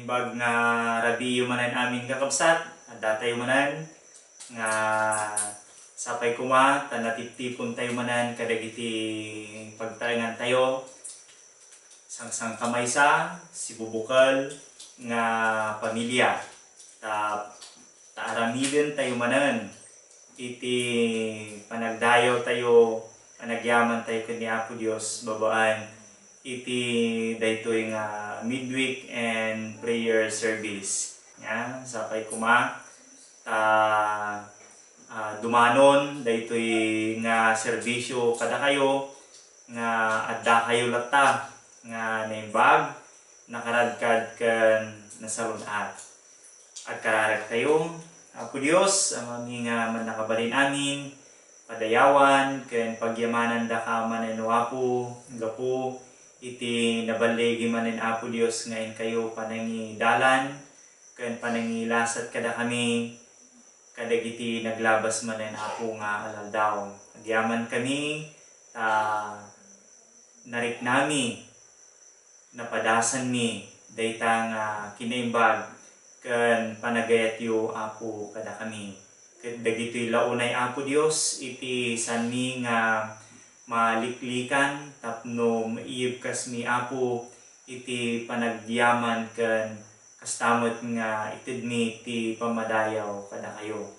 naimbag nga rabiyo manan amin kakabsat at datay manan nga sapay kuma tanatiptipon tayo manan kadagiti pagtarangan tayo sang kamaysa si bubukal nga pamilya taaramiden tayo manan iti panagdayaw tayo panagyaman tayo kani Apo Dios babaan iti daytoy nga midweek and prayer service ya sapay kuma dumanon daytoy nga serbisyo kada kayo nga adda kayo latta nga naimbag nakaradkad ken nasarunat at kararag tayo Apo Dios amami nga man nakabalin amin padayawan ken pagyamanan da ka manen Apo gapu iti nabalegi manen Apo Dios ngayon kayo panangidalan ken panangilasat kada kami kadagiti naglabas manen Apo nga alaldaw agyaman kami narik nami napadasan mi dayta nga kinaimbag ken panagayat yu Apo kada kami ken dagitoy launay Apo Dios iti sanmi nga maliklikan tapno maiyib kas mi Apo iti panagyaman ken kastamot nga itid mi iti pamadayaw kada kayo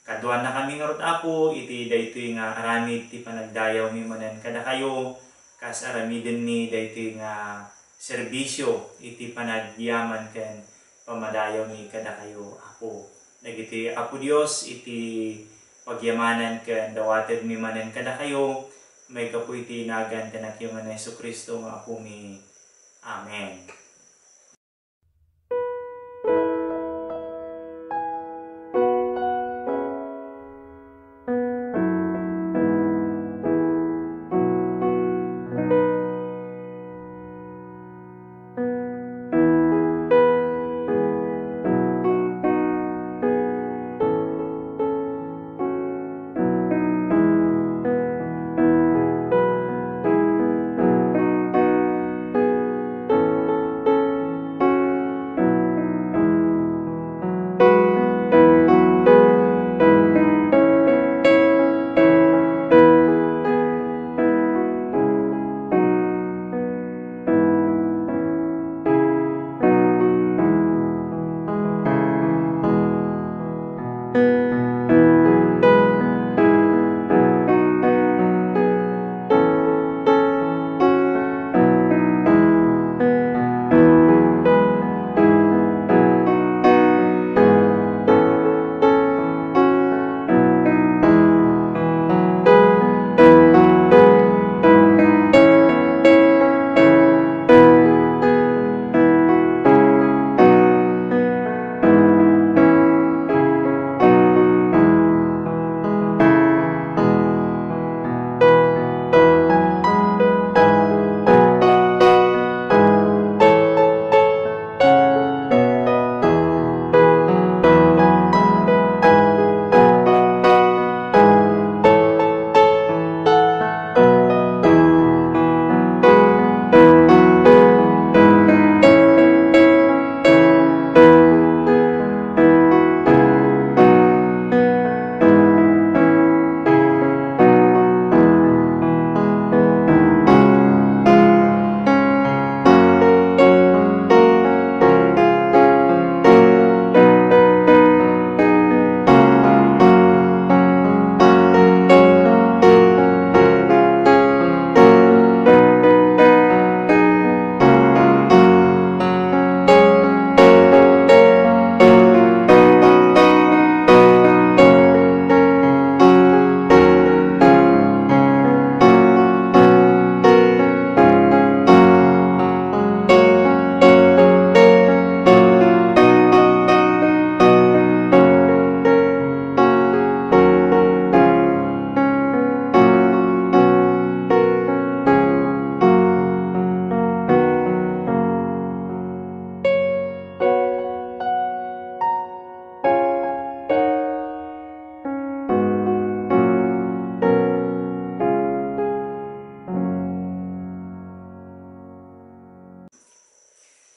kaduan na kami ngarot Apo iti daytoy nga aramid ti panagdayaw mi manen kada kayo kas aramiden mi daytoy nga serbisyo iti panagyaman ken pamadayaw mi kada kayo Apo dagiti Apo Dios iti pagyamanan ken dawated mi manen kada kayo may kapoy tinagan kanak yung na Jesucristo nga Apo mi. Amen.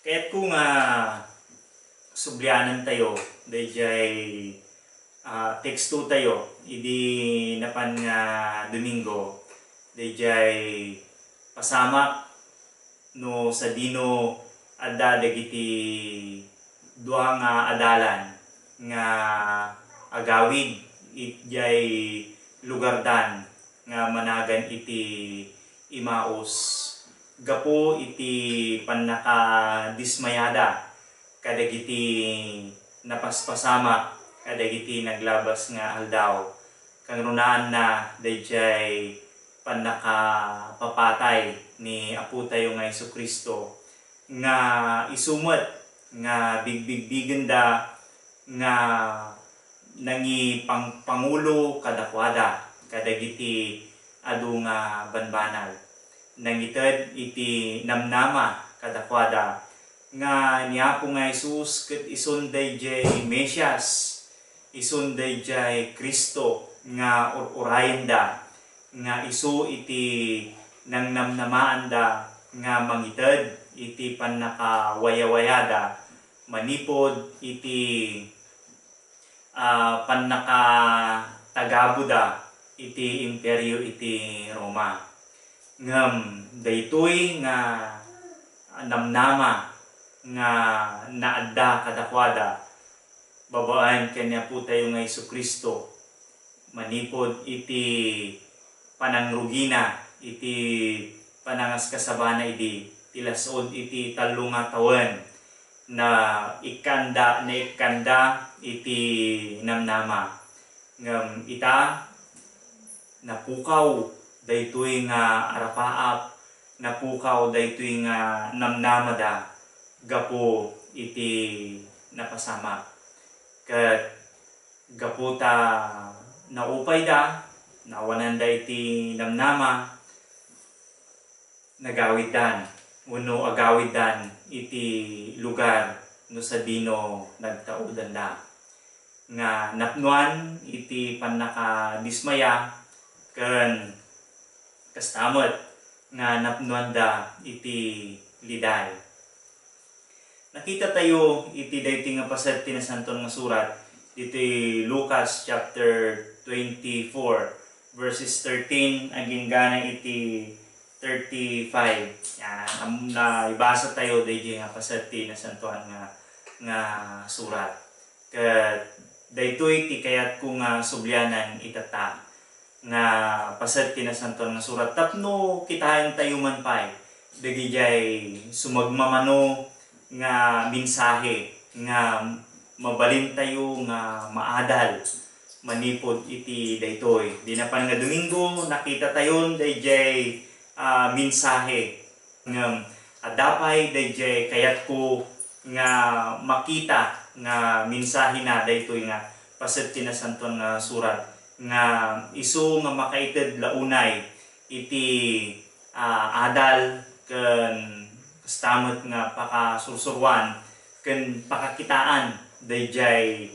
Kaya't kung sublianan tayo, dayjay teksto tayo, idi napan nga Domingo, dayjay pasama no sa dino adda dagiti duha nga adalan nga agawid itjay lugardan nga managan iti Imaus. Gapo iti pannakadismayada kadagiti napaspasama kadagiti naglabas nga aldaw. Kang runaan na dayjay pannakapapatay ni Apo tayo nga Jesucristo nga isumot nga bigbigda nga nangi pangulo kadakwada kadagiti adu nga banbanal. Nangited iti namnama kadakwada nga ni Apo nga Jesus ket ison dayjay Mesias, ison dayjay Kristo nga urayen da nga isu iti nang namnamaan da nga mangited iti pannakawayawayada manipod iti pannakatagabuda iti imperyo iti Roma. Ngem daytoy nga namnama nga naadda kadakwada babaan kanya po tayo nga Jesucristo manipod iti panangrugina iti panangaskasabana idi tilasod iti 3 nga tawen na ikanda iti namnama. Ngem ita napukaw daytoy nga arapaap, napukaw daytoy nga namnamada gapo iti napasama. Ket gapo ta naupay da, nawanan da iti namnama, nagawid dan, uno agawid dan iti lugar no sa dino nagtaudan da. Nga napnuan iti pannakadismaya ken kastamot nga napnuan da iti liday. Nakita tayo iti dayti nga paset tinasanton nga surat iti Lucas chapter 24 verses 13 aging gana iti 35. Yan naibasa tayo dayti nga paset tinasanton nga surat. Ket daytoy ti kayat ko nga sublianan itata nga paset tinasanton nga surat tapno kitahen tayo man pay dagijay sumagmamano nga mensahe nga mabalin tayo nga maadal manipod iti daytoy. Di na pan nga Domingo nakita tayon dayjay mensahe nga adapay dayjay kayat ko nga makita nga mensahe na daytoy nga paset tinasanton nga surat nga isu nga makaited launay iti adal ken kastamot nga pakasursurwan ken pakakitaan dayjay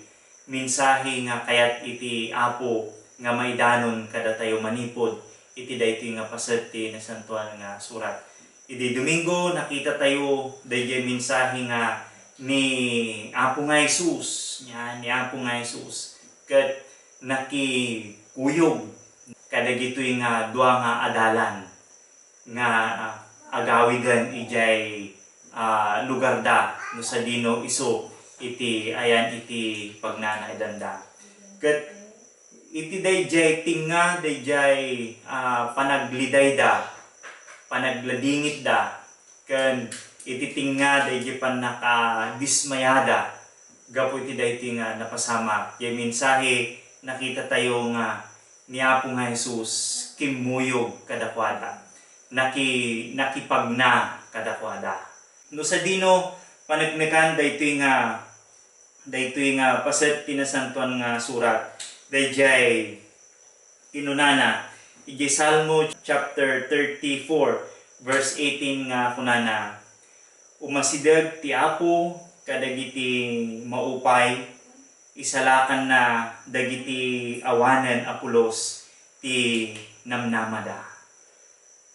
mensahe nga kayat iti Apo nga maidanon kada tayo manipod iti daytoy nga paset tinasanton nga surat. Iti Domingo nakita tayo dayjay mensahe nga ni Apo nga Jesus, ni Apo nga Jesus ket nakikuyog kadagitoy nga duha nga adalan nga agawidan ijay lugar da no sa dino iso iti ayan iti pagnanaidanda. Ket iti dayjay tinga dayjay panagliday da, panagladingit da ken iti tinga dayjay pannakadismayada gapo iti dayti nga napasama. Yung mensahe nakita tayo nga ni Apo nga Jesus kimuyog kadakwada, nakipagna kadakwada. No sa dino panagnekan daytoy nga paset tinasantuan nga surat dayjay kinunana iti Salmo chapter 34 verse 18 nga kunana umasideg ti Apo kadagiti maupay isalakan na dagiti awanen apulos ti namnamada.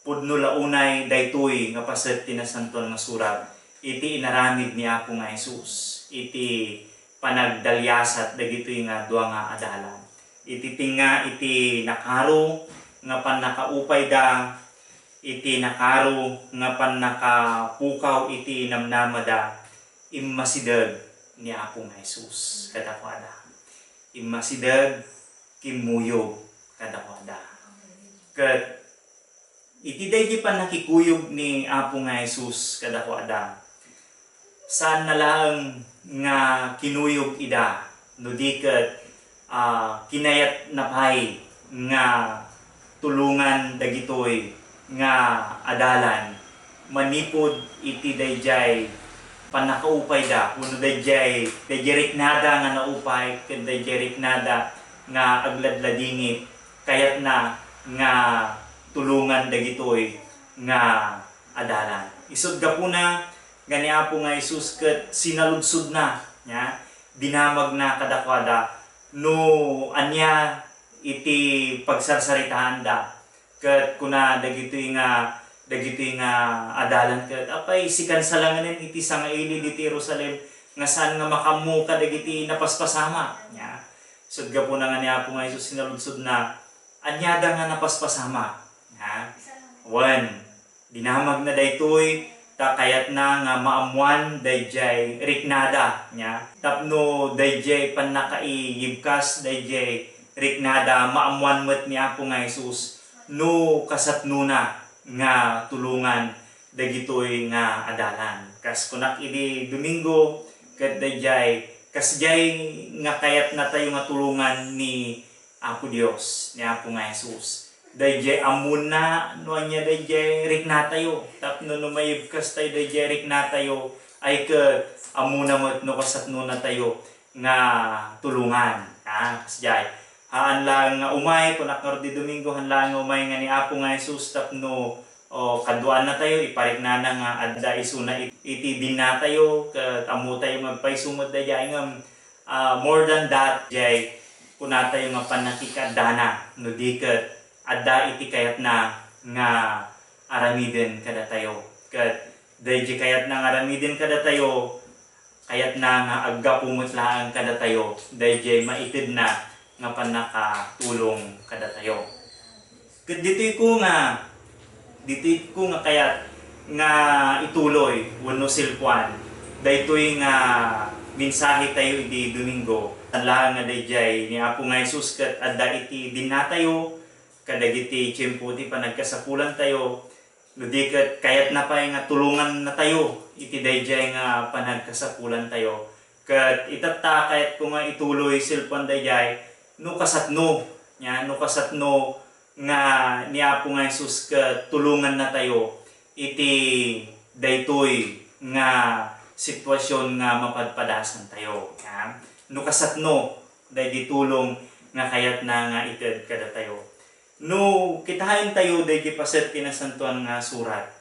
Pudno launay daytoy nga paset tinasanton nga surat iti inaramid ni Apo nga Jesus, iti panagdalyasat dagitoy nga dua nga adalan. Iti tinga iti nakaro nga pan nakaupay da, iti nakaro nga pan nakapukaw iti namnamada, immasidag ni Apo nga Jesus kadakwada. Immasidag kimuyog kadakwada. Ket iti daydi pan nakikuyog ni Apo nga Jesus kadakwada. Saan na lang nga kinuyog ida, no di ket kinayat napay nga tulungan dagitoy nga adalan manipod iti dayjay panakaupay da kuno dayjay riknada nga naupay ken dayjay riknada nga agladladingit kayat na nga tulungan dagitoy nga adalan. Isod gapuna nga ni Apo nga Jesus ket sinaludsod na nya dinamag na kadakwada no anya iti pagsarsaritahan da ket kuna dagitoy nga adalan ket apay sikan salanganen iti sangaili iti Jerusalem nga saan nga makamu kadagiti napaspasama nya. Isod gapuna nga ni Apo nga Jesus sinaludsod na anyada nga napaspasama nya. Wan dinamag na daytoy ta kayat na nga maamuan dayjay riknada nya tapno dayjay pan nakaiyibkas dayjay riknada maamuan met ni Apo nga Jesus no kasatno na nga tulungan dagitoy nga adalan. Kas kunak idi Domingo ket dayjay kasjay nga kayat na tayo nga tulungan ni Apo Dios ni Apo nga Jesus. Dayjay amuna no anya dayjay riknatayo tapno no mayibkas tayo dayjay riknatayo ay ket amuna met no kasatno na tayo nga tulungan. Kasjay haan lang nga umay kunak di Domingo han lang nga umay nga ni Apo nga Jesus tapno kaduan na tayo iparikna na nga adda isuna iti binna tayo ket amu tayo magpaisumod dayjay ngem more than that jay kuna tayo nga panakikadana no di ket adda iti kayat na nga aramiden kada tayo. Ket dayjay kayat na nga aramiden kada tayo, kayat na nga aggapumot laang kada tayo, dayjay maitid na nga panakatulong kada tayo. Ket ditoy ko nga kayat nga ituloy wenno silpuan daytoy nga mensahe tayo iti Domingo. Tanlaang nga dayjay ni Apo nga Jesus ket adda iti dinatayo kadagiti tiyempo ti panagkasapulan tayo no di ket kayat na pay nga tulungan na tayo iti dayjay nga panagkasapulan tayo ket itatta kayat ko nga ituloy silpuan dayjay no kasatno nga ni Apo nga Jesus ket tulungan na tayo iti daytoy nga sitwasyon nga mapadpadasan tayo no kasatno daydi tulong nga kayat na nga ited kada tayo. No kitahain tayo dayjay paset tinasantuan nga surat.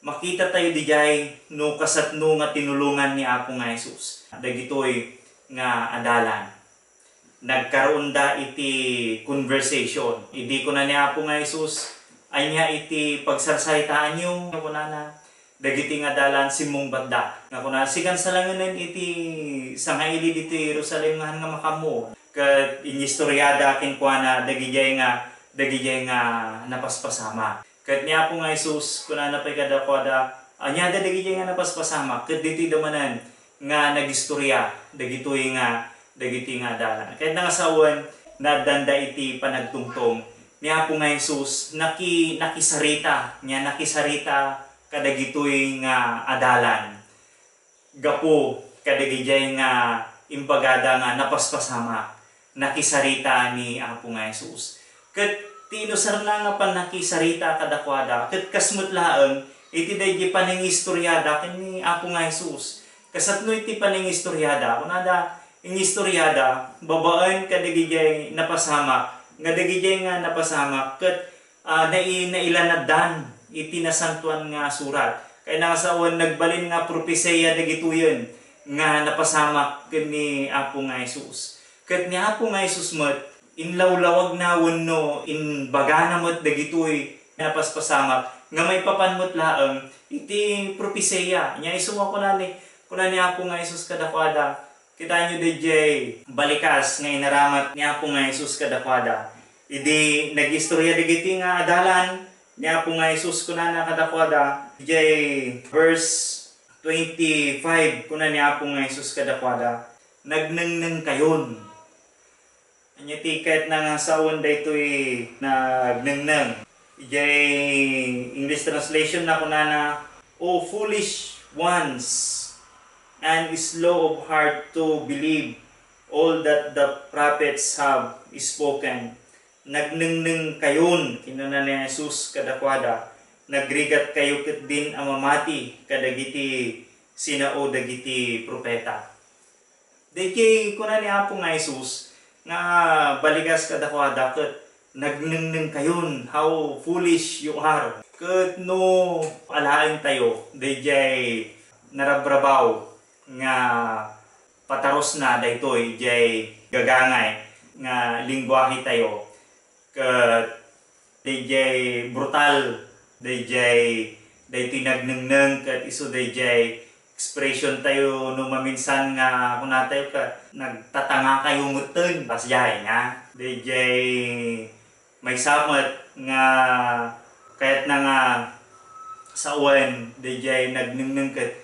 Makita tayo dijay no kasatno nga tinulungan ni Apo nga Jesus. Dagitoy nga adalan. Nagkaroon da iti conversation. Idi ko na ni Apo nga Jesus ay niya iti pagsarsaritaan niyo kunana dagiti nga adalan simong badda. Nga kunana sigan salanganen iti sangaili diti Jerusalem nga makamu. Ket inistoryada ken kuana dagijay nga napaspasama. Ket ni Apo nga Jesus kunana pay kadakwada anya dagijay nga napaspasama ket diti damanan nga nagistorya dagiti nga adalan. Ket nangasawan nadanda iti panagtungtong ni Apo nga Jesus nakisarita kadagitoy nga adalan. Gapo kadagijay nga imbagada nga napaspasama nakisarita ni Apo nga Jesus. Ket tinusar na nga pan nakisarita kadakwada ket kasmut laeng iti dayjay paningistoryada ken ni Apo nga Jesus. Kasatno iti paningistoryada kunada ingistoryada babaan kadagijay napasama nga dagijay nga napasama ket nailanaddan iti nasantuan nga surat. Kay nakasawan nagbalin nga propesya dagitoyen nga napasama ken ni Apo nga Jesus. Ket ni Apo nga Jesus met inlawlawag na wenno in bagana met dagitoy napaspasama nga may papanmot laeng iti propesya nya isuwa kuna ni Apo nga Hesus kadakwada. Kita nyo DJ balikas nga inaramat ni Apo nga Hesus kadakwada. Idi nag-istorya digiti nga adalan ni Apo nga Hesus kuna na kadakwada. DJ verse 25 kuna ni Apo nga Hesus kadakwada. Nagnengneng kayon. Anya tiket na nga saon daytoy nagnengneng. Ijay English translation na kuna na, O foolish ones, and slow of heart to believe all that the prophets have spoken. Nagnengneng kayon kinuna ni Jesus kadakwada. Nagrigat kayo ket din amamati kadagiti sinao dagiti propeta. Dayjay kuna ni Apo nga Jesus nga baligas kadakwada ket nagnengneng kayon, how foolish you are. Ket no alain tayo, dayjay narabrabaw nga pataros na daytoy jay gagangay nga lingwahe tayo. Ket dayjay brutal, dayjay nagnengneng ket isu dayjay expression tayo no maminsan nga kuna tayo ka nagtatanga kayo nguten pasjay nga dayjay may samet nga kahit na nga sa uwan dayjay nagnengneng ket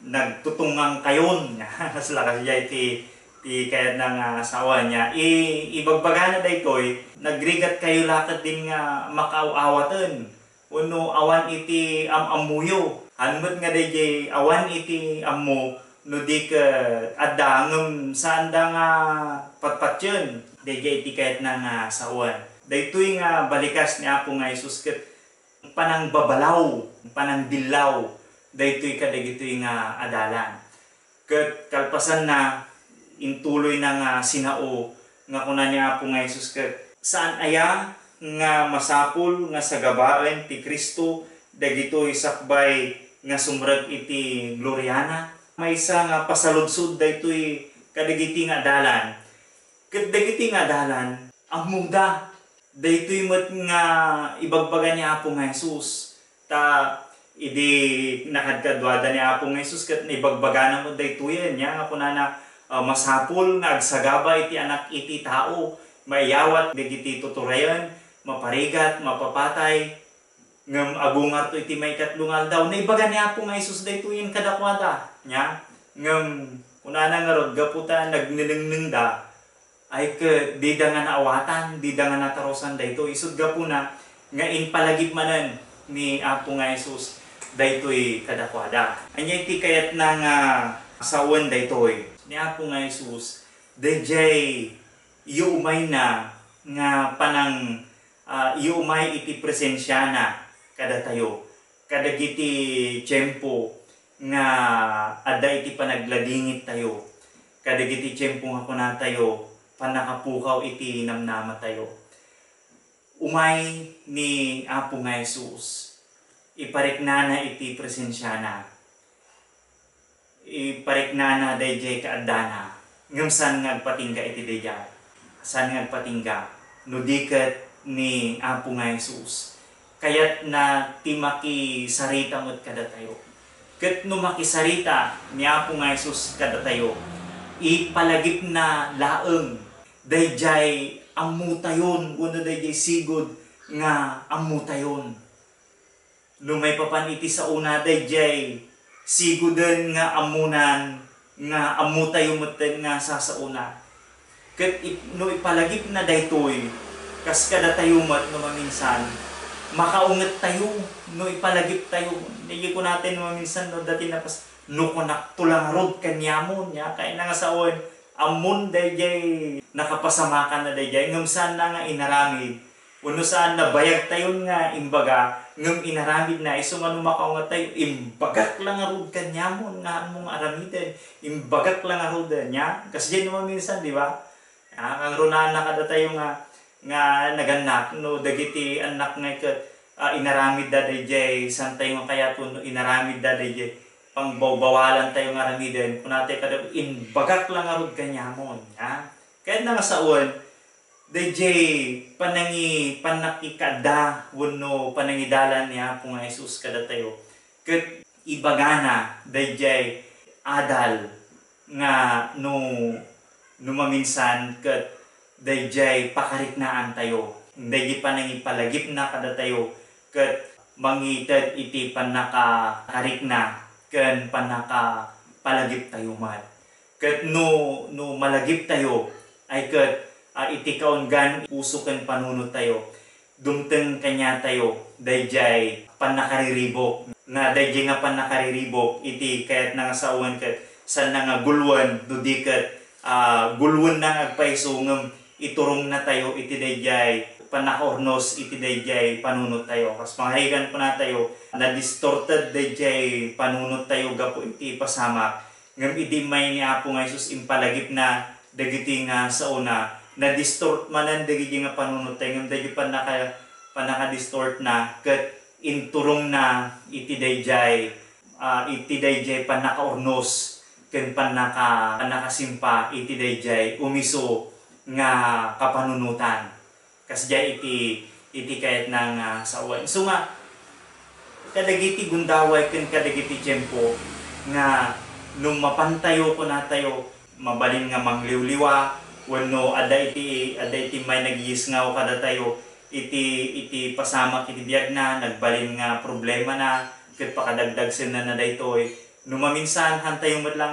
nagtutungang kayon sila kasjay ti kahit na nga sa uwan nya ibagbaga na daytoy nagrigat kayo lakat din nga makaawaten uno awan iti amamuyo hanmet nga dayjay awan iti ammo no di ka adangem sanda nga patpatyon dayjay iti kahit na nga sawan. Daytoy nga balikas ni Apo nga Hesus ket panang babalaw, panang dilaw daytoy kadagitoy nga adalan. Ket kalpasan na intuloy na nga sinao nga kuna ni Apo nga Hesus ket saan aya nga masapul nga sagabaen ti Kristo dagitoy sakbay nga sumreg iti gloryana. Maysa nga pasaludsod daytoy kadagiti nga adalan. Ket dagiti nga adalan ammuda daytoy met nga ibagbaga ni Apo nga Hesus ta idi nakadkadwada ni Apo nga Hesus ket ibagbaga na mo daytoy nya nga kunana masapul nga agsagaba iti anak iti tao mayawat dagiti tuturayan maparigat mapapatay ngem agungar to iti may katlungal daw naibaga ni Apo nga Hesus daytoy kadakwada nya ngem kunana nga rod gaputa nagnenengneng da ay ke di da nga naawatan di da nga natarosan daytoy isud gapuna nga inpalagip manen ni Apo nga Hesus daytoy kadakwada. Anya iti kayat na nga sawen daytoy ni Apo nga Hesus dayjay iumay na nga panang iumay iti presensya na kada tayo kadagiti tiyempo nga adda iti panagladingit tayo kadagiti tiyempo nga kuna tayo panakapukaw iti namnama tayo. Umay ni Apo nga Hesus ipariknana iti presensya na ipariknana dayjay kaadana ngem san ngagpatingga iti dayjay san ngagpatingga no diket ni Apo nga Hesus kayat na ti makisarita met kada tayo ket no makisarita ni Apo nga Hesus kada tayo ipalagip na laeng dayjay ammutayon uno dayjay sigod nga ammutayon no may papan iti sa una dayjay sigoden nga amunan nga ammutayo metten nga sasauna ket no ipalagip na daytoy kas kada tayo met no maminsan makaunget tayo no ipalagip tayo hindi ko natin no maminsan no dati na pas no kunak tulang rod kanyamon nya kay nga saon amon dayjay nakapasamakan na dayjay ngem saan na nga inaramid uno saan na bayag tayon nga imbaga ngem inaramid na isu nga makaunget tayo imbagak lang rod kanyamon nga among aramiden imbagak lang rod nya kasi no minsan di ba ang runan na kada tayo nga naganak no dagiti anak nga ket inaramid da dayjay san tayo nga kaya no inaramid da dayjay pangbawbawalan tayo nga aramiden kunate kada inbagak lang arod kanyamon ha kahit na nga saon Dayjay panakikada wenno panangidalan ni Apo nga Hesus kada tayo. Ket ibagana dayjay adal nga no maminsan ket dayjay pakariknaan tayo. Dayjay panangipalagip na kada tayo ket mangited iti panakakarikna ken panakapalagip tayo mat. Ket no malagip tayo ay ket iti kaunggan puso ken panunot tayo. Dumteng kanya tayo dayjay panakariribok. Na dayjay nga panakariribok iti kayat nga sauan ket san nga gulwan dudiket gulwan na agpaiso ngem iturong na tayo iti dayjay panakaornos iti dayjay panunot tayo. Kas pangarigan po na tayo na distorted dayjay panunot tayo gapo iti pasamak. Ngem iti may ni Apo nga Hesus impalagip na dagiti nga sauna na distort manan dagiti nga panunot tayo ngem dayjay panaka-distort na ket inturong na iti dayjay panakaornos ken panakasimpa iti dayjay umiso nga kapanunutan. Kasjay iti kayat nang sawan. So nga kadagiti gundaway ken kadagiti tiempo nga nung mapantayo ko na tayo mabalin nga mangliwliwa wenno ada iti may nagiisngaw kada tayo iti pasamak iti biag na nagbalin nga problema na ket pakadagdag sen na daytoy no maminsan hantayo met lang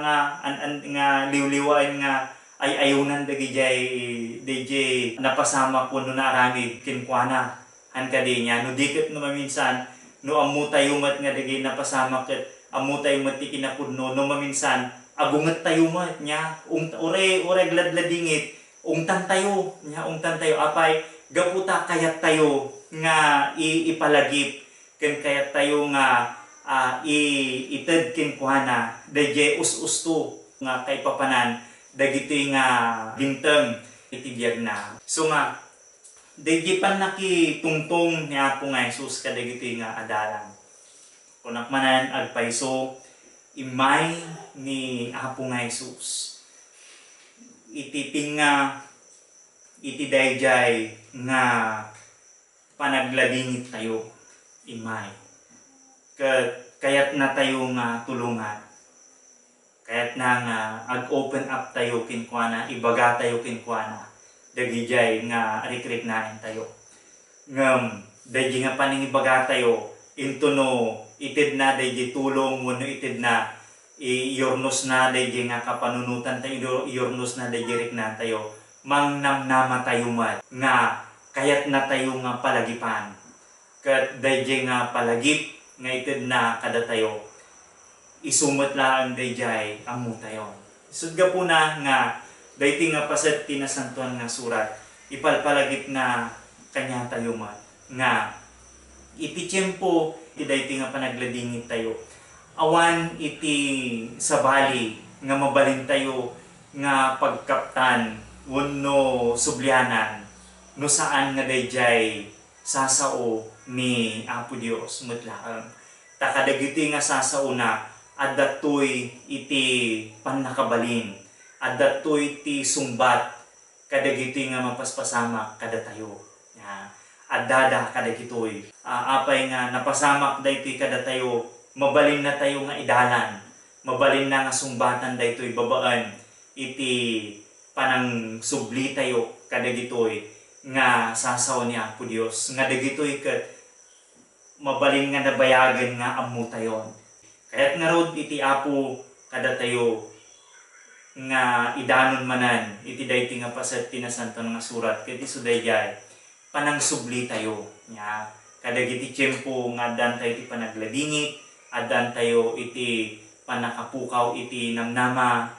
nga liwliwaen nga ay ayunan dayjay napasamak wenno naaramid kenkwana han kadi nya no diket no maminsan no ammo tayo met nga dagiti napasamak ket ammo tayo met ti kinapudno no maminsan agunget tayo met nya ure gladladingit ungtan tayo apay gaputa kayat tayo nga ipalagip ken kayat tayo nga ited kenkuana dayjay us-usto nga kay papanan dagiti nga binteng iti biag na. So nga dayjay panakitungtong ni Apo nga Hesus kadagiti nga adalan. Kunak manan agpaiso imay ni Apo nga Hesus iti dayjay nga panagladingit tayo imay. Kayat na tayo nga tulungan. Kayat na nga ag-open up tayo kinkwana, ibaga tayo kinkwana. Dagijay nga rikrik-nain tayo. Ngem dayjay nga paningibaga tayo into no itid na dayjay tulong wenno itid na iyornos na dayjay nga kapanunutan tayo iyornos na dayjay riknan tayo. Mangnamnama tayo mat nga kayat na tayo nga palagipan. Ket dayjay nga palagip nga ited na kada tayo isumot lang dayjay ammo tayo. Sudga po na nga dayti nga pasad tinasantuan nga surat ipalpalagip na kanya tayo mat nga iti tiempo iti dayti nga panagladingit tayo awan iti sabali nga mabalin tayo nga pagkaptan wenno sublianan no saan nga dayjay sasao ni Apo Dios metlaeng takadagiti nga sasao na adatoy iti pannakabalin adatoy ti sumbat kadagiti nga mapaspasamak kada tayo adada kadagitoy apay nga napasamak dayti kada tayo mabalin na tayo nga idalan mabalin na nga sumbatan daytoy babaan iti panang subli tayo kadagitoy nga sasaw ni Apo Dios nga dagitoy ket mabalin nga nabayagan nga ammo tayon. Kaya't nga rod iti Apo kada tayo nga idanon manan iti dayti nga pasat tinasanton nga surat ket isu dayjay panang subli tayo nya kadagiti tiempo nga addan tayo iti panagladingit addan tayo iti panakapukaw iti namnama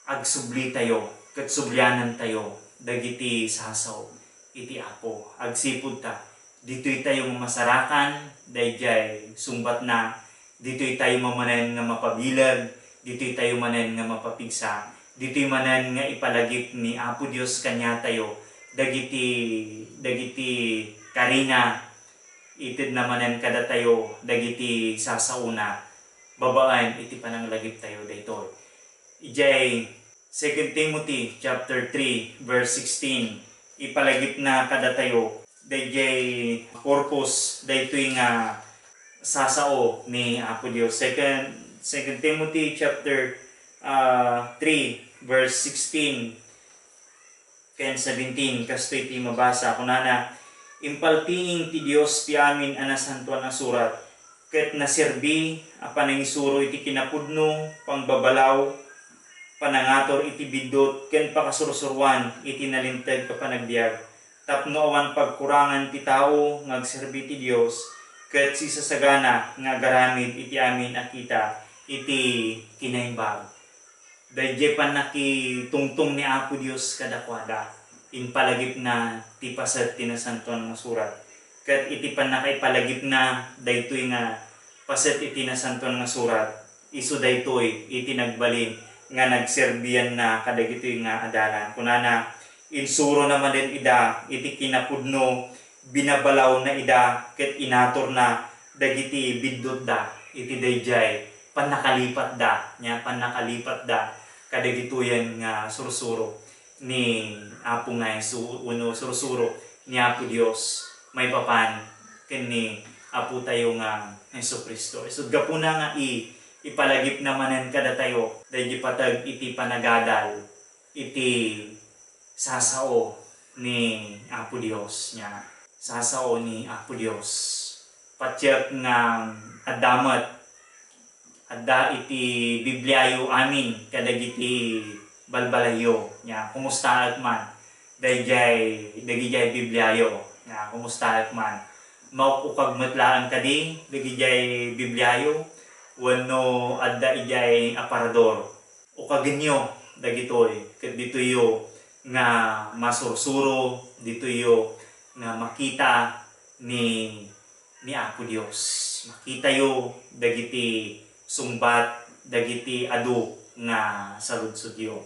agsubli tayo ket sublianan tayo dagiti sasaw iti Apo agsipud ta ditoy tayo masarakan dayjay sumbat na ditoy tayo mamanen nga mapabilag ditoy tayo manen nga mapapigsa ditoy manen nga ipalagip ni Apo Dios kanya tayo dagiti karina itid na manen kada tayo dagiti sasauna babaan iti pananglagip tayo daytoy ijay 2 Timothy chapter 3 verse 16 ipalagip na kada tayo. Dayjay purpose daytoy nga sasao ni Apo Dios. Second Timothy chapter 3 verse 16 ken 17 kastoy ti mabasa kunana impaltingin ti Dios ti amin a nasantuan nga surat ket naserbi a panangisuro iti kinapudno pangbabalaw panangator iti bidot ken pakasursurwan iti nalinteg ka panagbiag tapno awan pagkurangan ti tao ngagserbi ti Dios ket sisasagana nga garamid iti amin akita iti kinaimbag. Dayjay pan nakitungtong ni Apo Dios kadakwada inpalagip na ti paset ti nasantuan nga surat ket iti pan nakaipalagip na daytoy nga paset iti nasantuan nga surat isu daytoy iti nagbalin nga nagserbiyan na kadagitoy nga adalan kunana insuro naman din ida iti kinapudno binabalaw na ida ket inator na dagiti biddot da iti dayjay panakalipat da nya panakalipat da kadagitoyan nga sursuro ni Apo nga uno sursuro ni Apo Dios may papan ken ni Apo tayo nga Jesucristo isud gapuna nga ipalagip namanen kada tayo dayjay patag iti panagadal iti sasao ni Apo Dios nya sasao ni Apo Dios patyak nga adamat adda iti Bibliayo amin kadagiti balbalayo nya kumusta man dagijay Bibliayo nya kumusta man maupukag matlaan kadi dagijay Bibliayo wenno adda ijay aparador ukagenyo dagitoy ket ditoyo nga masursuro ditoyo nga makita ni Apo Dios makita yo dagiti sumbat dagiti adu nga saludsudyo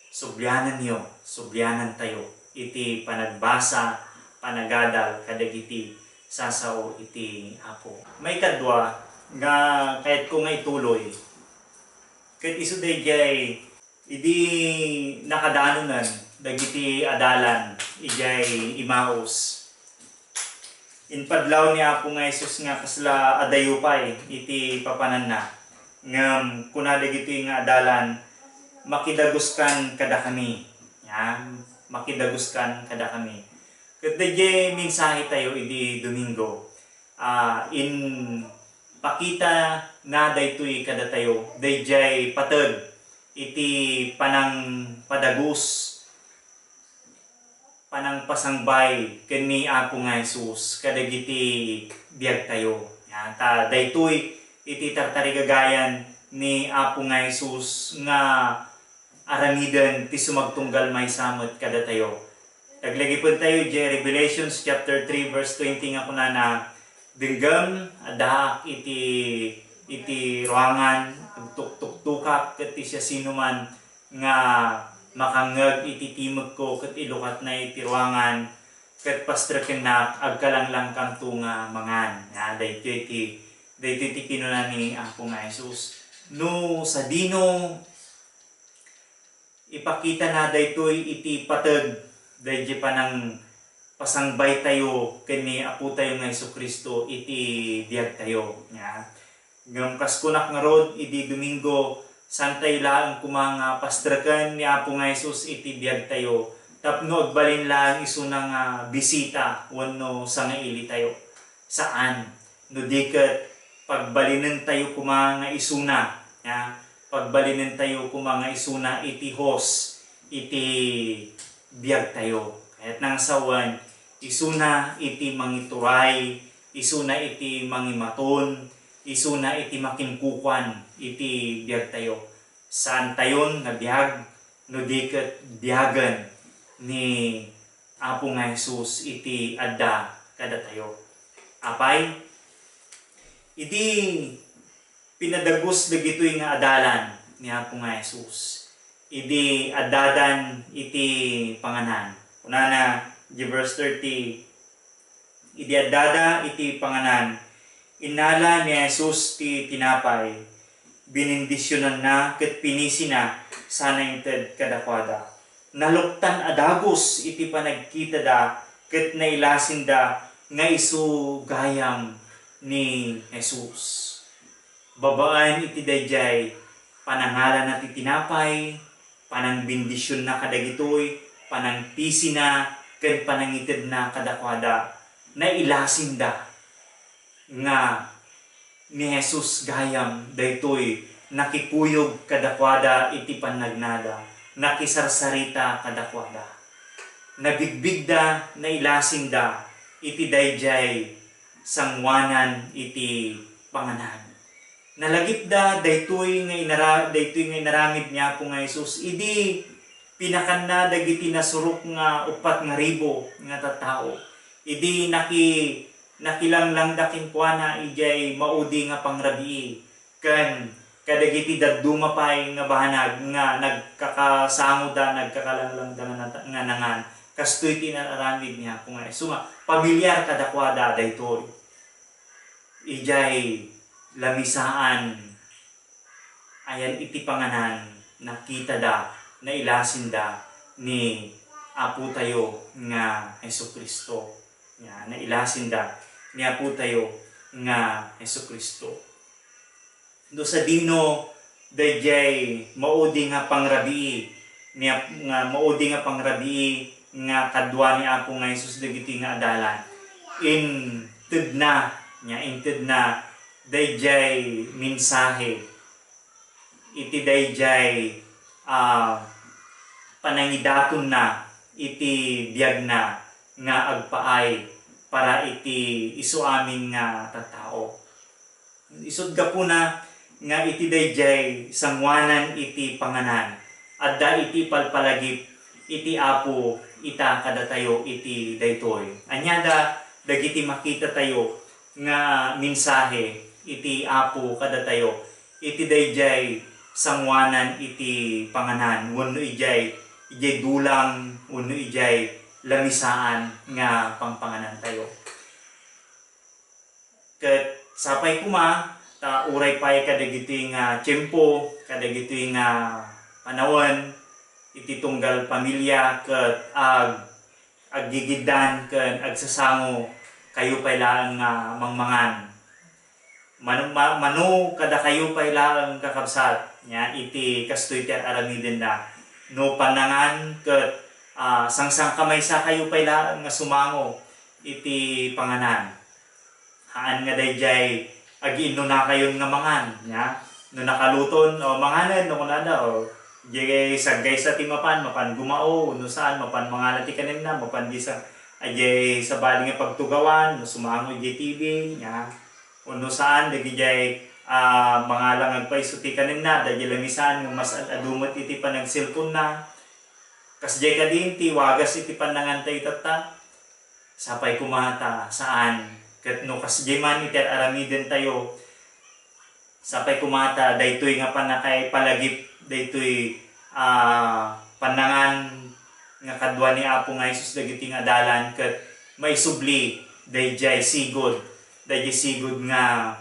sublianan tayo iti panagbasa panagadal kadagiti sasao iti Apo may kadwa nga kahit ko nga ituloy ket isu dayjay idi nakadanunan dagiti adalan ijay Imaus inpadlaw ni Apo nga Hesus nga kasla adayupay iti papanan na ngem kuna dagiti nga adalan makidaguskan kada kami yan makidaguskan kada kami ket dayjay mensahe tayo idi Domingo in pakita na daytoy kada tayo dayjay pateg iti panang padagus panang pasangbay ken ni Apo nga Hesus kadagiti biag tayo ta daytoy iti tartarigagayan ni Apo nga Hesus nga aramiden ti sumagtunggal maysamot kada tayo taglagipon tayo di Revelations chapter 3 verse 20 nga kunana denggem adahak iti ruangan tuktukak ket ti siya sinuman nga makangeg iti timog ko ket ilukat na iti ruangan ket pastreken na agkalanglang kanto nga mangan daytoy ti kinuna ni Apo nga Hesus no sa dino ipakita na daytoy iti pateg dayjay panang pasangbay tayo ken ni Apo tayo nga Jesucristo iti biag tayo ngem kaskunak nga rod iti Domingo santay laang kumanga pastraken ni Apo nga Hesus iti biag tayo tapno agbalin laang isu nga bisita wenno sangaili tayo saan no diket pagbalinen tayo kumanga isuna pagbalinen tayo kumanga isuna iti host iti biag tayo kahit nang sawan isuna iti mangituray isuna iti mangimaton isuna iti makinkukuan iti biag tayo saan tayon nga biag no diket biagan ni Apo nga Hesus iti adda kada tayo apay iti pinadagus dagitoy nga adalan ni Apo nga Hesus idi addadan iti panganan kunana di verse 30 idi addada iti panganan inala ni Hesus ti tinapay binindisyonan na ket pinisi na sana inted kadakwada naluktan adagos iti panagkita da ket nailasin da nga isu gayam ni Jesus. Babaan iti dayjay panangalan na ti tinapay, panang bendisyon na kadagitoy, panang pisi na ken panangitid na kadakwada nailasin da nga ni Jesus gayam daytoy nakikuyog kadakwada iti panagnada, nakisarsarita kadakwada. Nabigbigda nailasin da iti dayjay sangwanan iti panganan. Nalagip da daytoy nga inaramid niya po nga Jesus, idi pinakan na dagiti nasurok nga 4,000 nga tattao. Idi nakilanglang daking puana ijay maudi nga pangrabii ken kadagiti daddumapay nga bahanag nga nagkakasango da nagkakalanglang da nga nangan kastoy tinaramid niya po nga Jesus. Pamilyar kadakwada daytoy. Ijay lamisaan ayan iti panganan nakita da nailasin da ni Apo tayo nga Jesucristo. Nailasin da ni Apo tayo nga Jesucristo. Do sa dino dayjay maudi nga pangrabii nga maudi nga pangrabii nga kadwa ni Apo nga Jesus dagiti nga adalan. Inted na dayjay mensahe iti dayjay panangidaton na iti biyag na nga agpaay para iti isu amin nga tattao. Isud gapuna nga iti dayjay sangwanan iti panganan adda iti palpalagip iti Apo ita kadatayo iti daytoy. Anyada dagiti makita tayo nga mensahe iti Apo kadatayo iti dayjay sangwanan iti panganan wenno ijay dulang wenno ijay lamisaan nga pangpanganan tayo. Ket sapay kuma ta uray pay kadagiti nga tiempo kadagiti nga panawon iti tunggal pamilya ket aggigidan ken agsasango kayo pay laang nga mangmangan. Mano kada kayo pay laang kakabsat nya iti kastoy ti aramiden na no panangan ket sangsang kamay sa kayo pay laang nga sumango iti panganan. Haan nga dayjay agiinno na kayo nga mangan nya no nakaluton o manganan no kunada o jay saggay sa timapan mapan gumao no saan mapan mangalati kanin na mapan di sa ajay sa bali nga pagtugawan no sumango ijay TV nya uno saan dagijay mangalang agpaisuti kanin na dagijay lamisan nga mas adumot iti panag cellphone na kasjay kadin ti wagas iti panangantay tatta sapay kumata saan ket no kasjay man iti aramiden tayo sapay kumata daytoy nga panakay palagip daytoy panangan nga kadwa ni Apo nga Jesus dagiti nga dalan ket maisubli dayjay sigod nga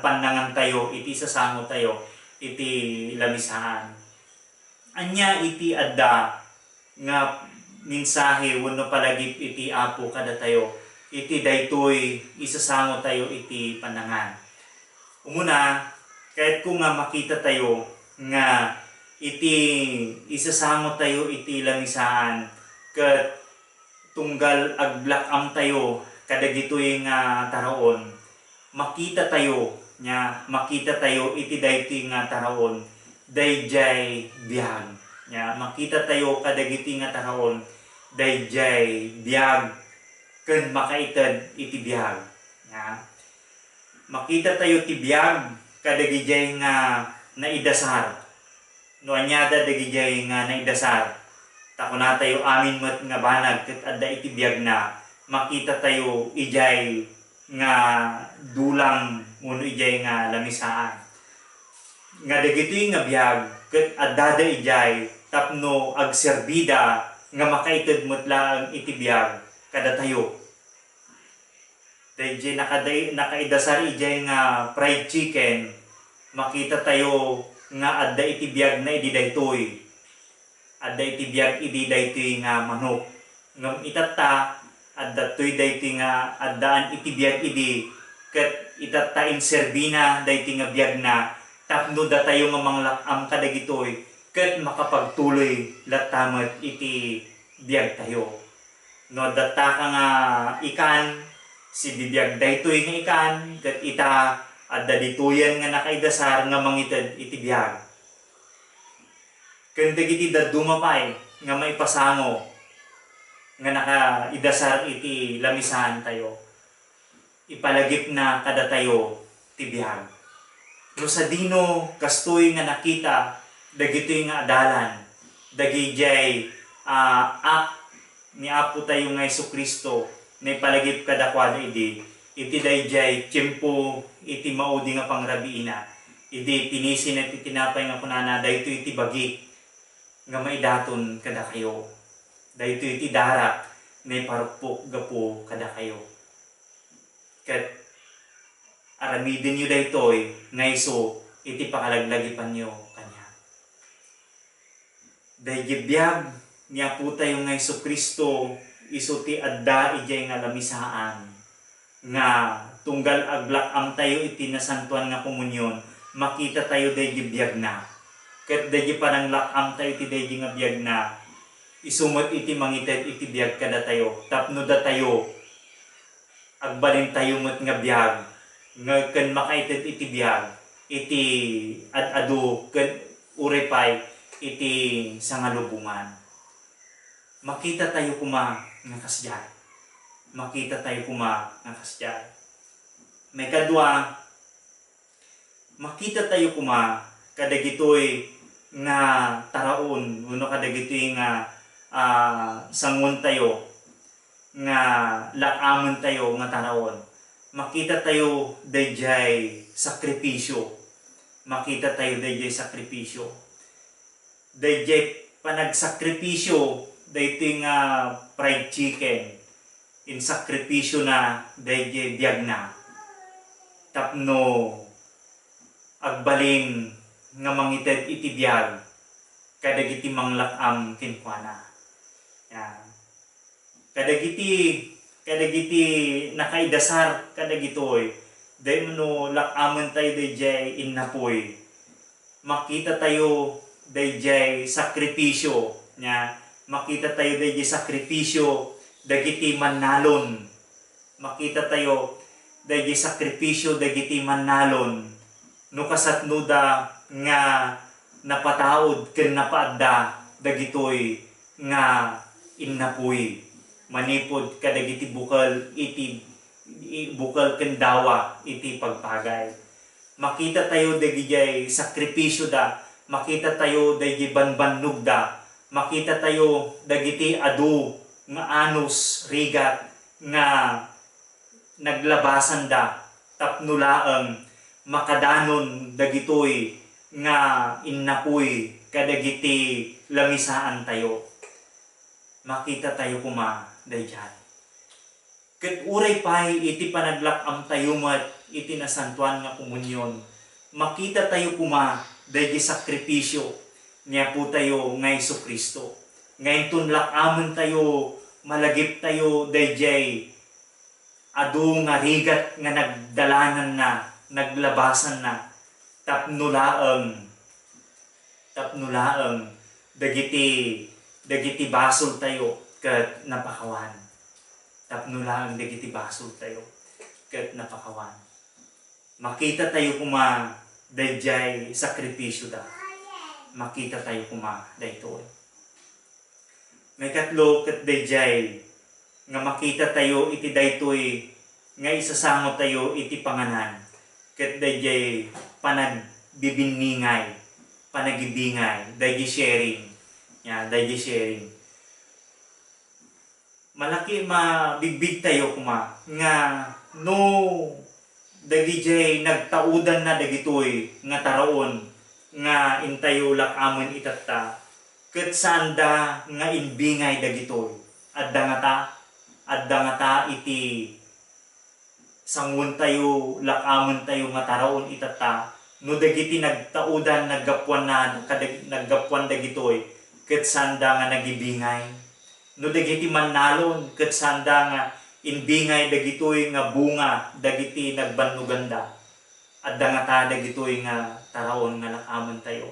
panangan tayo iti sasango tayo iti lamisaan. Anya iti adda nga mensahe wenno palagip iti Apo kadatayo iti daytoy isasango tayo iti panangan. Umuna kahit kung nga makita tayo nga iti isasango tayo iti lamisaan ket tunggal aglakam tayo kadagitoy nga taraon makita tayo iti daytoy nga taraon dayjay biyag nya makita tayo kadagiti nga taraon dayjay biyag ken makaited iti biyag nya makita tayo ti biyag kadagijay nga naidasar no anyada dagijay nga naidasar takuna tayo amin met nga banag ket adda iti biyag na makita tayo ijay nga dulang wenno ijay nga lamisaan nga dagiti nga biyag ket adda da ijay tapno agserbida nga makaited met laeng iti biyag kada tayo dayjay nakaidasar ijay nga fried chicken makita tayo nga adda iti biyag na idi daytoy adda iti biyag idi daytoy nga manok. Ngem itatta adda toy daytoy nga addaan iti biyag idi ket itatta inserbina daytoy nga biyag na tapno datayo nga manglak-am kadagitoy ket makapagtuloy latamet iti biyag tayo. No datta ka nga ikan si bibiyag daytoy nga ikan ket ita adda dituyan nga nakaidasar nga mangited iti biyag. Ken dagiti dadduma pay nga maipasango nga nakaidasar iti lamisan tayo. Ipalagip na kada tayo ti biyag. No sa dino kastoy nga nakita dagitoy nga adalan dagijay ni Apo tayo nga Jesucristo na ipalagip kadakwada idi iti dayjay tiempo iti maudi nga pangrabiina idi pinisin at itinapay nga kunana daytoy iti bagi nga maidaton kada kayo daytoy iti darak na iparukpok gapo kada kayo ket aramidin nyo daytoy nga iso iti pakalaglagipan nyo kanya. Dayjay biyag ni Apo tayo nga Jesucristo iso ti adda ijay nga lamisaan nga tunggal aglak-am tayo iti nasantuan nga komunyon makita tayo dayjay biyag na. Ket dayjay pananglak-am tayo iti dayjay nga biyag na isumot iti mangited iti biyag kada tayo tapno da tayo agbalin tayo met nga biyag nga ken makaited iti biyag iti ad-adu ken urepay iti sangalubungan. Makita tayo kuma nga kasjay. Makita tayo kuma nga kasjay. May kadwa, makita tayo kuma kadagitoy nga taraon uno kadagitoy nga sangon tayo nga lakamon tayo nga taraon. Makita tayo dayjay sakripisyo. Makita tayo dayjay sakripisyo. Dayjay panagsakripisyo daytoy nga fried chicken in sakripisyo na dayjay biyag na tapno agbalin nga mangited iti biyag kadagiti manglak-am kenkuana. Yan. Kadagiti nakaidasar kadagitoy dayno lak-amon tayo dayjay innapoy. Makita tayo dayjay sakripisyo nya. Makita tayo dayjay sakripisyo dagiti mannalon. Makita tayo dayjay sakripisyo dagiti mannalon. No kasatno da nga napataod ken napaadda dagitoy nga innapoy. Manipod kadagiti bukal iti bukal ken dawa iti pagpagay. Makita tayo dayjay sakripisyo da. Makita tayo dayjay banbannog da. Makita tayo dagiti adu nga anus rigat nga naglabasan da tapnulaeng makadanon dagitoy nga innapoy kadagiti lamisaan tayo. Makita tayo kuma dayjay. Ket uray pay iti panaglak-am tayo met iti nasantuan nga komunyon. Makita tayo kuma dayjay sakripisyo niya po tayo nga Jesucristo. Ngayon tunlak-amon tayo malagip tayo dayjay adu nga rigat nga nagdalanan na naglabasan na tapnulaeng dagiti basol tayo ket napakawan. Tapnulaeng dagiti basol tayo ket napakawan. Makita tayo kuma dayjay sakripisyo da. Makita tayo kuma daytoy. May katlo ket dayjay nga makita tayo iti daytoy nga isasango tayo iti panganan ket dayjay panagbibiningay, panagibingay, dayjay sharing. Ya, dayjay sharing. Malaki mabigbig tayo kuma nga no dagijay nagtaudan na dagitoy nga taraon nga intayo lak-amon itatta ket sanda nga inbingay dagitoy adda nga ta iti sangun tayo lak-amon tayo nga taraon itatta no dagiti nagtaudan naggapuan dagitoy ket sanda nga nagibingay. No dagiti mannalon ket sanda nga inbingay dagitoy nga bunga dagiti nagbanuganda. Adda nga ta dagitoy nga taraon nga nakaman tayo.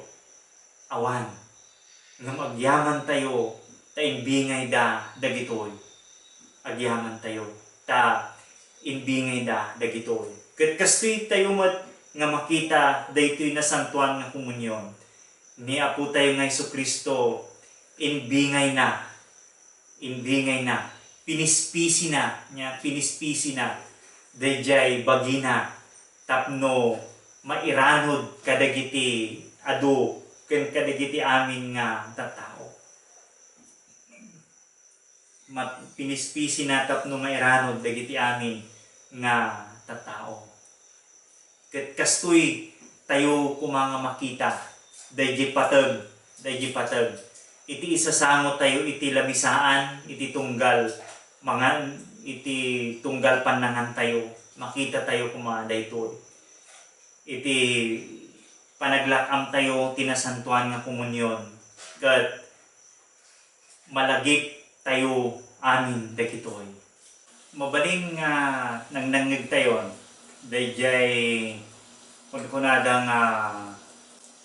Awan nga magyaman tayo ta inbingay da dagitoy. Agyaman tayo ta inbingay da dagitoy. Ket kastoy tayo met nga makita daytoy na santuan nga komunyon ni Apo tayo nga Jesucristo inbingay na pinispisi na dayjay bagina tapno mairanod kadagiti adu ken kadagiti amin nga tattao. Pinispisi na tapno mairanod dagiti amin nga tattao. Ket kastoy tayo kumanga makita dayjay patag iti isasangot tayo iti lamisaan iti tunggal panangan tayo makita tayo kumanga daytoy iti panaglakam tayo tinasantuan nga komunyon ket malagip tayo amin dagitoy. Mabaling nga nangnangeg tayo dayjay kunada nga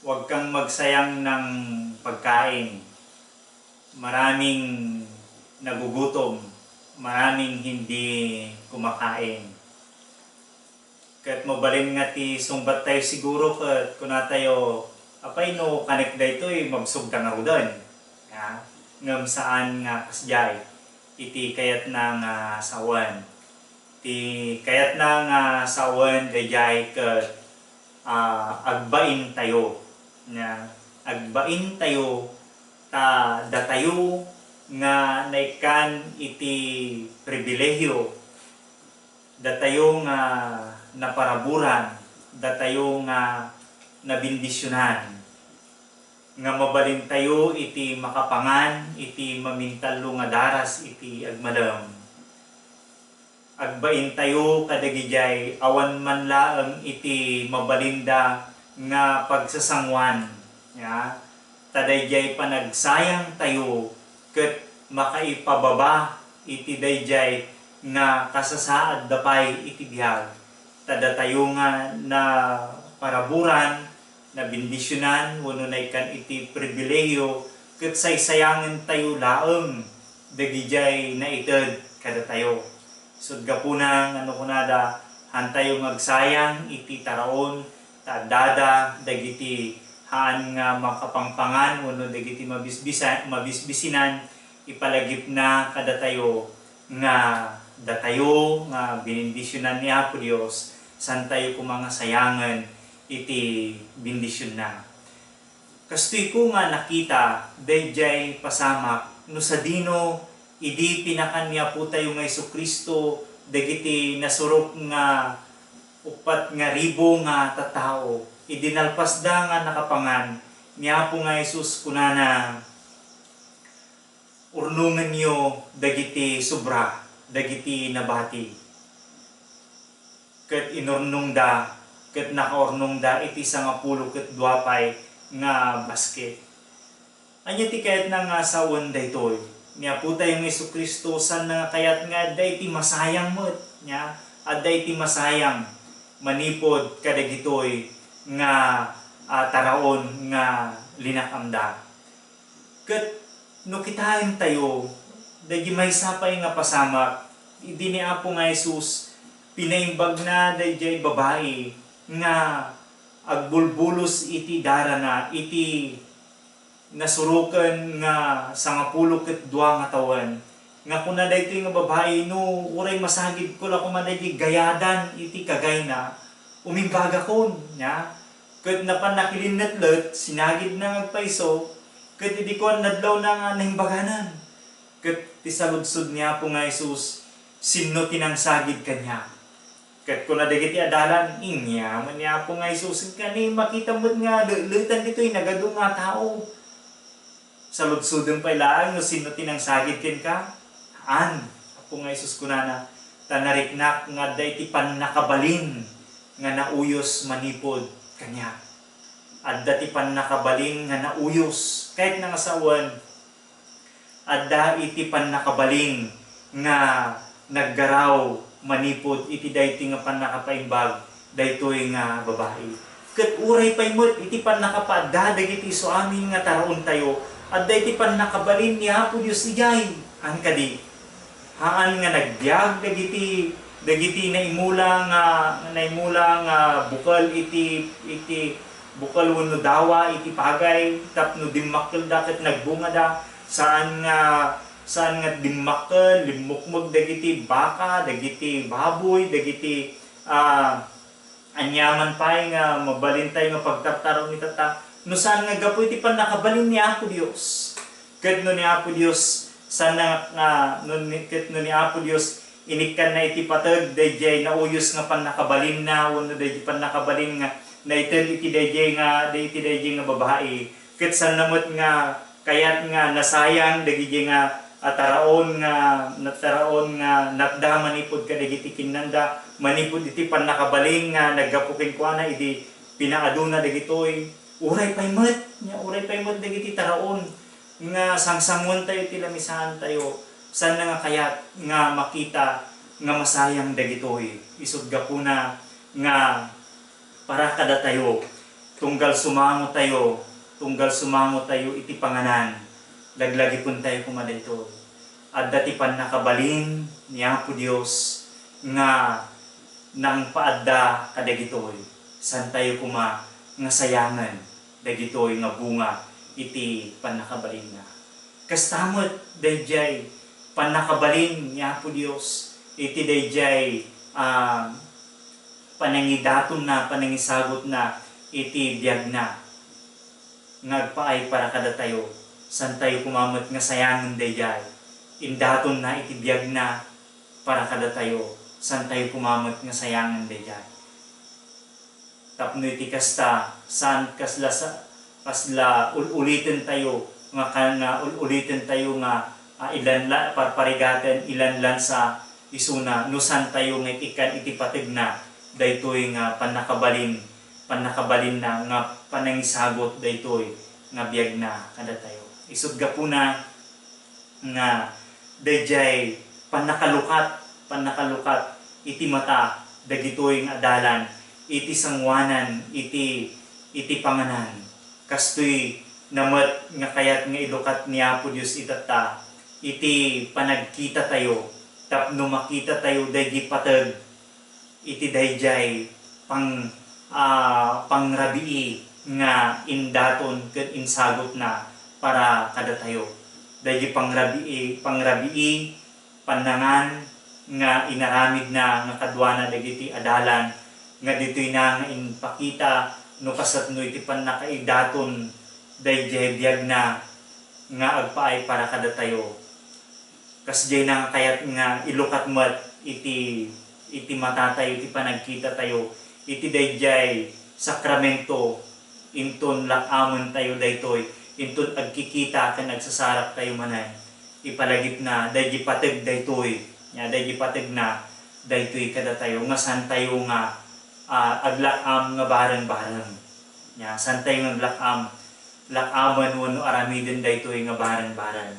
huwag kang magsayang ng pagkain. Maraming nagugutom, maraming hindi kumakain. Kat mabalin nga ti sumbat tayo siguro kat kuna tayo apay no kanek daytoy magsugda nga rudan. Ngam saan nga kasjay iti kayat na nga sawan. Ti kayat na nga sawan dayjay kat agbain tayo. Agbain tayo ta datayo nga naikan iti pribilehyo datayo nga naparaburan datayo nga nabindisyonan nga mabalin tayo iti makapangan iti mamintalo nga daras iti agmalam. Agbain tayo kadagijay awan man laeng iti mabalinda nga pagsasangwan tadayjay panagsayang tayo ket makaipababa iti dayjay nga kasasaad dapay iti biyag. Tada tayo nga na paraburan na bindisyonan wenno naikan iti pribilehiyo ket saysayangen tayo laeng dagijay naited kada tayo. Sud gapunang kunada hantayo magsayang iti taraon ta dada dagiti haan nga makapangpangan wenno dagiti mabisbisinan ipalagip na kada tayo nga datayo nga binindisyonan ni Apo Dios san tayo kumanga sayangan iti bindisyon na. Kastoy ko nga nakita dayjay pasamak no sa dino idi pinakan ni Apo tayo nga Jesucristo dagiti nasurok nga 4,000 nga tattao idinalpasda nga nakapangan ni Apo nga Jesus kunana urnungan niyo dagiti sobra dagiti nabati ket inurnongda ket nakaurnongda iti 10 ket 2 nga basket. Anya ti kayat na nga sawan daytoy ni Apo tayo nga Jesucristo san nga kayat nga dayti masayang met nya adda iti masayang manipod kadagitoy nga taraon nga linakamda. Ket no kitahen tayo dayjay maysapay nga pasamak idi ni Apo nga Jesus pinaimbag na dayjay babae nga agbulbulos iti darana iti nasuruken nga 10 ket 2 nga tawen nga kuna daytoy nga babae no uray masagid ko la kumadayjay gayadan iti kagayna umimbaga kon nya ket napan nakilinetlet sinagid na ngagpaiso ket idi kon nadlaw na nga nahimbaganan ket ti saludsod niya Apo nga Jesus sinno tinangsagid kanya ket kuna dagiti adalan inya man ni Apo nga Jesus kani makita mo nga leutan ditoy nagadu nga tao saludsodem pay laang no sinno tinangsagid ken ka Apo nga Jesus kunana tanariknak nga dayti pan nakabalin nga nauyos manipod kanya. adda ti pannakabalin nga nauyos kahit nga asawan, adda iti pannakabalin nga naggaraw manipod iti dayti nga pannakapaimbag daytoy nga babae. Ket uray pay met iti pannakapaadda dagiti isu amin nga taraon tayo, adda iti pannakabalin ni Apo Dios ijay an kadi. Haan nga nagbiag dagiti naimula nga bukal iti bukal wenno dawa iti pagay tapno dimmakkel da ket nagbunga da saan nga dimmakkel limukmog dagiti baka, dagiti baboy, dagiti anyaman pay nga mabalintay nga pagtartarong itata no saan nga gapu iti pannakabalin ni Apo Dios. Ket no ni Apo Dios sana no ni Apo Dios inikan na iti patag dayjay nauyos nga pannakabalin na wenno dayjay pannakabalin nga naitel iti dayjay nga babae. Ket sanamot nga kayat nga nasayang dagiti nga taraon nga natda manipod kadagiti kinanda manipod iti pannakabalin nga naggapukin kuana iti pinaaduna dagitoy uray pay met dagiti taraon nga sangsangon tayo ti lamisahan tayo sana nga kayat nga makita nga masayang dagitoy isud gapuna nga para kada tayo tunggal sumango tayo iti panganan laglagipon tayo kumadaytoy adda ti pannakabalin ni Apo Dios nga nang paadda kadagitoy san tayo kuma nga sayangan dagitoy nga bunga iti pannakabalin na. Kastamot dayjay pannakabalin ni Apo Dios iti dayjay panangidaton na panangisagot na iti biyag na ngagpaay para kada tayo san tayo kumamot nga sayangan dayjay indaton na iti biyag na para kada tayo san tayo kumamot nga sayangan dayjay tapno iti kasta san kasla ulitin tayo nga ulitin tayo nga ilanlan parparigaten ilanlan sa isuna no san tayo nga ikan iti patig na daytoy nga pannakabalin na nga panangisagot daytoy nga biyag na kada tayo isud gapuna nga dayjay pannakalukat iti mata dagitoy nga adalan iti sangwanan iti panganan kastoy namet nga kayat nga ilukat ni Apo Dios itata iti panagkita tayo tapno makita tayo daydi pateg iti dayjay pangrabii nga indaton ket insagot na para kada tayo daydi pangrabii panangan nga inaramid na nga kadwana dagiti adalan nga ditoy na nga inpakita no kasatno iti pannakaidaton dayjay biyag na nga agpaay para kada tayo kasjay na kayat nga ilukat met iti mata tayo iti panagkita tayo iti dayjay sakramento inton lakamon tayo daytoy inton agkikita ken agsasarap tayo manay ipalagip na dayjay pateg daytoy nya dayjay pateg na daytoy kada tayo nga san tayo nga aglakam nga bareng-bareng nya san tayo nga lakaman wenno aramiden daytoy nga bareng-bareng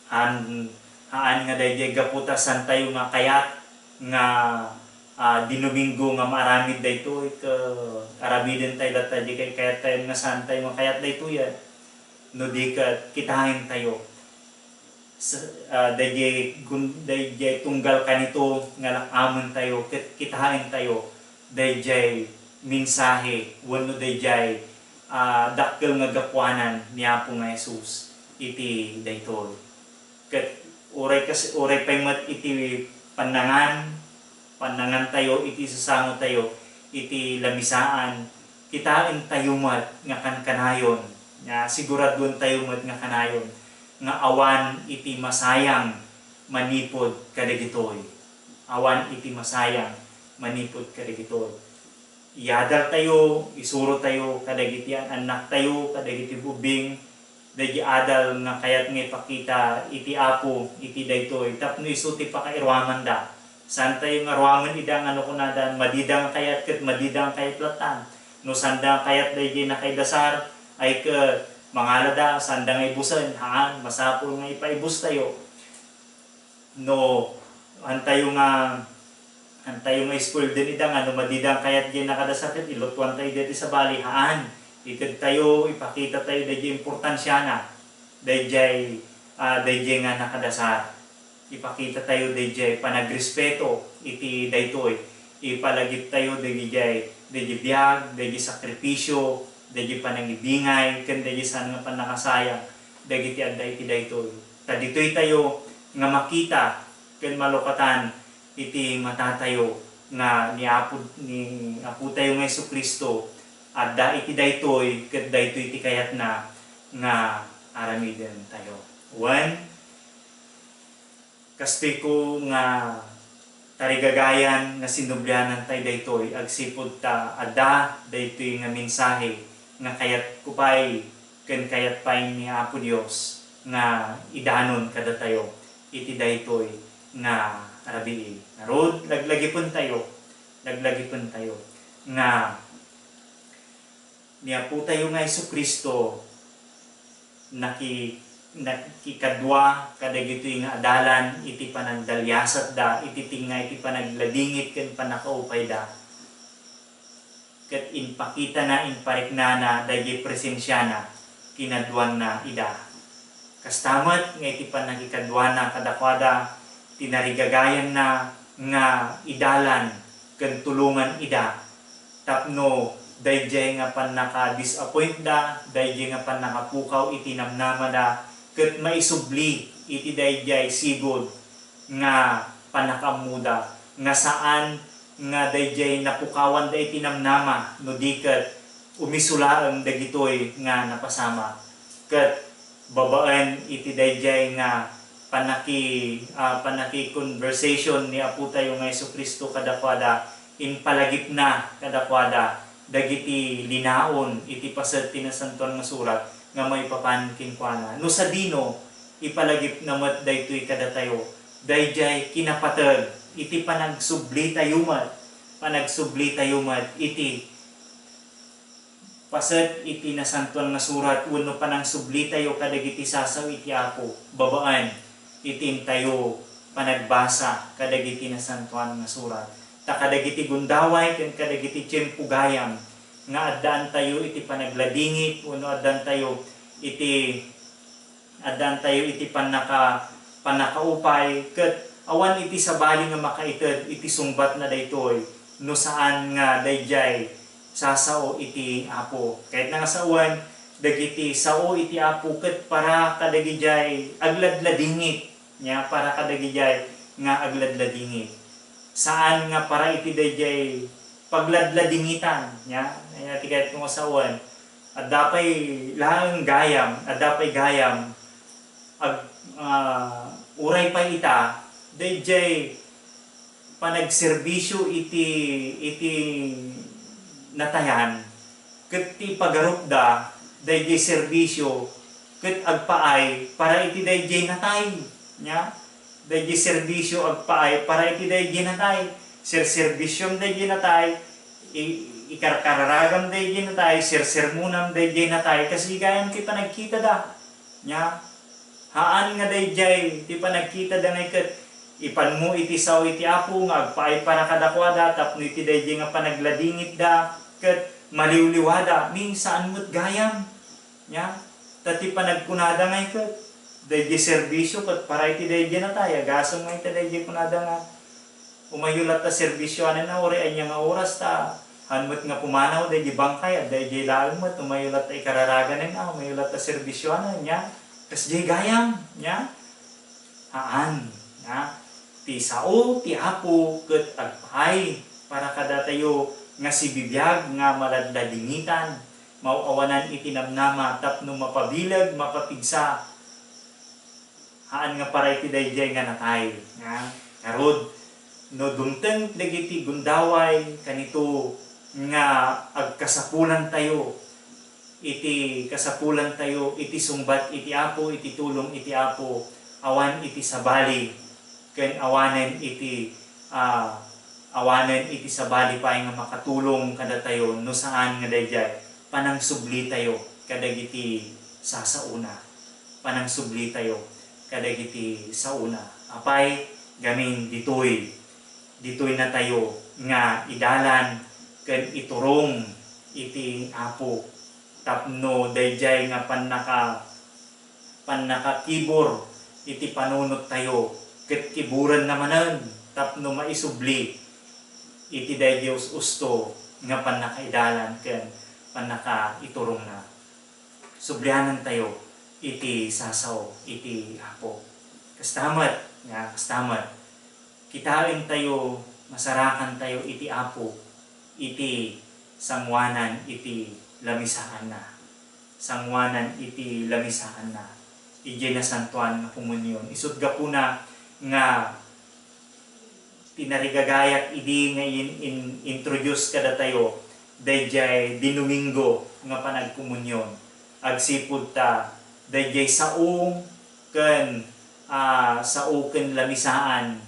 haan nga dayjay gaputa san tayo nga kayat nga dinumingo nga maaramid daytoy ke aramiden tayo dati kay kayat tayo nga san tayo nga kayat daytoy no di ket kitahen tayo dayjay tunggal kanito nga lakaman tayo ket kitahen tayo dayjay mensahe wenno dayjay dakkel nga gapuanan ni Apo nga Jesus iti daytoy ket uray pay met iti panangan tayo iti sasango tayo iti lamisaan kitain tayo met nga kankanayon nga siguradon tayo met nga kanayon nga awan iti masayang manipod kadagitoy iadal tayo isuro tayo kadagiti anak tayo kadagiti ubing dayjay adal nga kayat nga ipakita iti Apo iti daytoy tapno isu ti pakairwaman da san tayo nga arwaman idang ano kunadan madidang kayat ket madidang kayat latan No sanda kayat dayjay nakaidasar ay ka mangalada sanda nga ibusan haan masapul nga ipaibus tayo. No antayo nga school din ida nga no madidang kayat di nakadasakit ilutuan tayo dito sa bali haan ikad tayo ipakita tayo dayjay importansya na dayjay nga nakadasar ipakita tayo dayjay panagrespeto iti daytoy ipalagip tayo dayjay biyag dayjay sakripisyo dayjay panangibingay ken dayjay saan nga panakasayang dagiti adda iti daytoy kaditoy tayo nga makita ken malukatan iti matatayo nga ni Apo tayo nga Jesucristo adda iti daytoy ket daytoy iti kayat na nga aramiden tayo. Kastoy ko nga tarigagayan nga sinubyanan tayo daytoy agsipod ta adda daytoy nga mensahe nga kayat kupay ken kayat pay ni Apo Dios nga idanon kada tayo iti daytoy nga arabii. Narod laglagipon tayo nga ni Apo tayo nga Jesucristo nakikadwa kadagitoy nga adalan iti panagdalyasat da iti tinga iti panagladingit ken panakaupay da ket inpakita na inpariknana dayjay presensya na kinadwan na ida kastamet nga iti panagikadwana kadakwada tinarigagayan na nga idalan ken tulungan ida tapno dayjay nga panaka-disappoint da, dayjay nga panakapukaw iti namnama da, ket maisubli iti dayjay sigod nga panakamuda, nga saan nga dayjay napukawan da iti namnama, no di ket umisulaeng dagitoy nga napasama. Ket babaan iti dayjay nga panaki conversation ni Apo tayo nga Jesucristo kadakwada, inpalagip na kadakwada, dagiti linaon iti paset tinasanton nga surat nga may papankin kuana no sa dino ipalagip namet daytoy kada tayo dayjay kinapateg iti panagsubli tayo mat iti paset iti nasanton nga surat wenno panagsubli tayo kadagiti sasaw iti Apo babaan itin tayo panagbasa kadagiti nasantuan nga surat ta kadagiti gundaway ken kadagiti tiempo gayam nga addaan tayo iti panagladingit wenno addaan tayo iti panakaupay ket awan iti sabali nga makaited iti sungbat na daytoy no saan nga dayjay sasao iti Apo kahit nga sawan dagiti sao iti Apo ket para kadagijay agladladingit nya para kadagijay nga agladladingit saan nga para iti dayjay pagladladingitan nya iti kahit kung asawan adapay lang gayam uray pa ita dayjay panagserbisyo iti natayan ket ti pagarupda dayjay serbisyo ket agpaay para iti dayjay natay nya dayjay serbisyo agpaay para iti dayjay natay serserbisyom dayjay natay ikarkararagam dayjay natay sersermunam dayjay natay kasi gayam ti panagkita da nya haan nga dayjay ti panagkita da ngay ket ipan mo iti saw iti Apo nga agpaay para kadakwada tapno iti dayjay nga panagladingit da ket maliwliwada minsan met gayam nya tati panagkunada ngay ket dayjay serbisyo ket para iti dayjay natay agasem nga iti dayjay kunada nga umayulat ta serbisyo anen na ori anya nga oras ta hanmet nga pumanaw dayjay bangkay dayjay laeng met umayulat ta ikararaganen na umayulat ta serbisyo anen nya kas jay gayam nya haan nya ti sao ti Apo ket agpaay para kada tayo nga sibibiyag nga maladladingitan mauawanan iti namnama tapno mapabilag mapapigsa haan nga para iti dayjay nga natay nya karod no dumteng dagiti gundaway kanito nga agkasapulan tayo iti sungbat iti Apo iti tulong iti Apo awan iti sabali ken awanen iti awanen iti sabali pa nga makatulong kada tayo no saan nga dayjay panang subli tayo kadagiti sasauna. Panang subli tayo kadagiti sauna. Apay gamin ditoy na tayo nga idalan ken iturong iti Apo tapno dayjay nga panakakibor iti panunot tayo ket kiburan namanan tapno maisubli iti day Dios usto nga panakaidalan ken panakaiturong na. Sublianan tayo iti sasaw iti Apo. Kastamat nga kastamat. Kitain tayo, masarakan tayo iti Apo, iti sangwanan iti lamisaan na. Sangwanan iti lamisaan na. Ije na santuan na komunyon. Isud gapuna nga tinarigagayat idi nga introduce kada tayo dayjay dinuminggo nga panagkomunyon. Agsipud ta dayjay saong ken lamisaan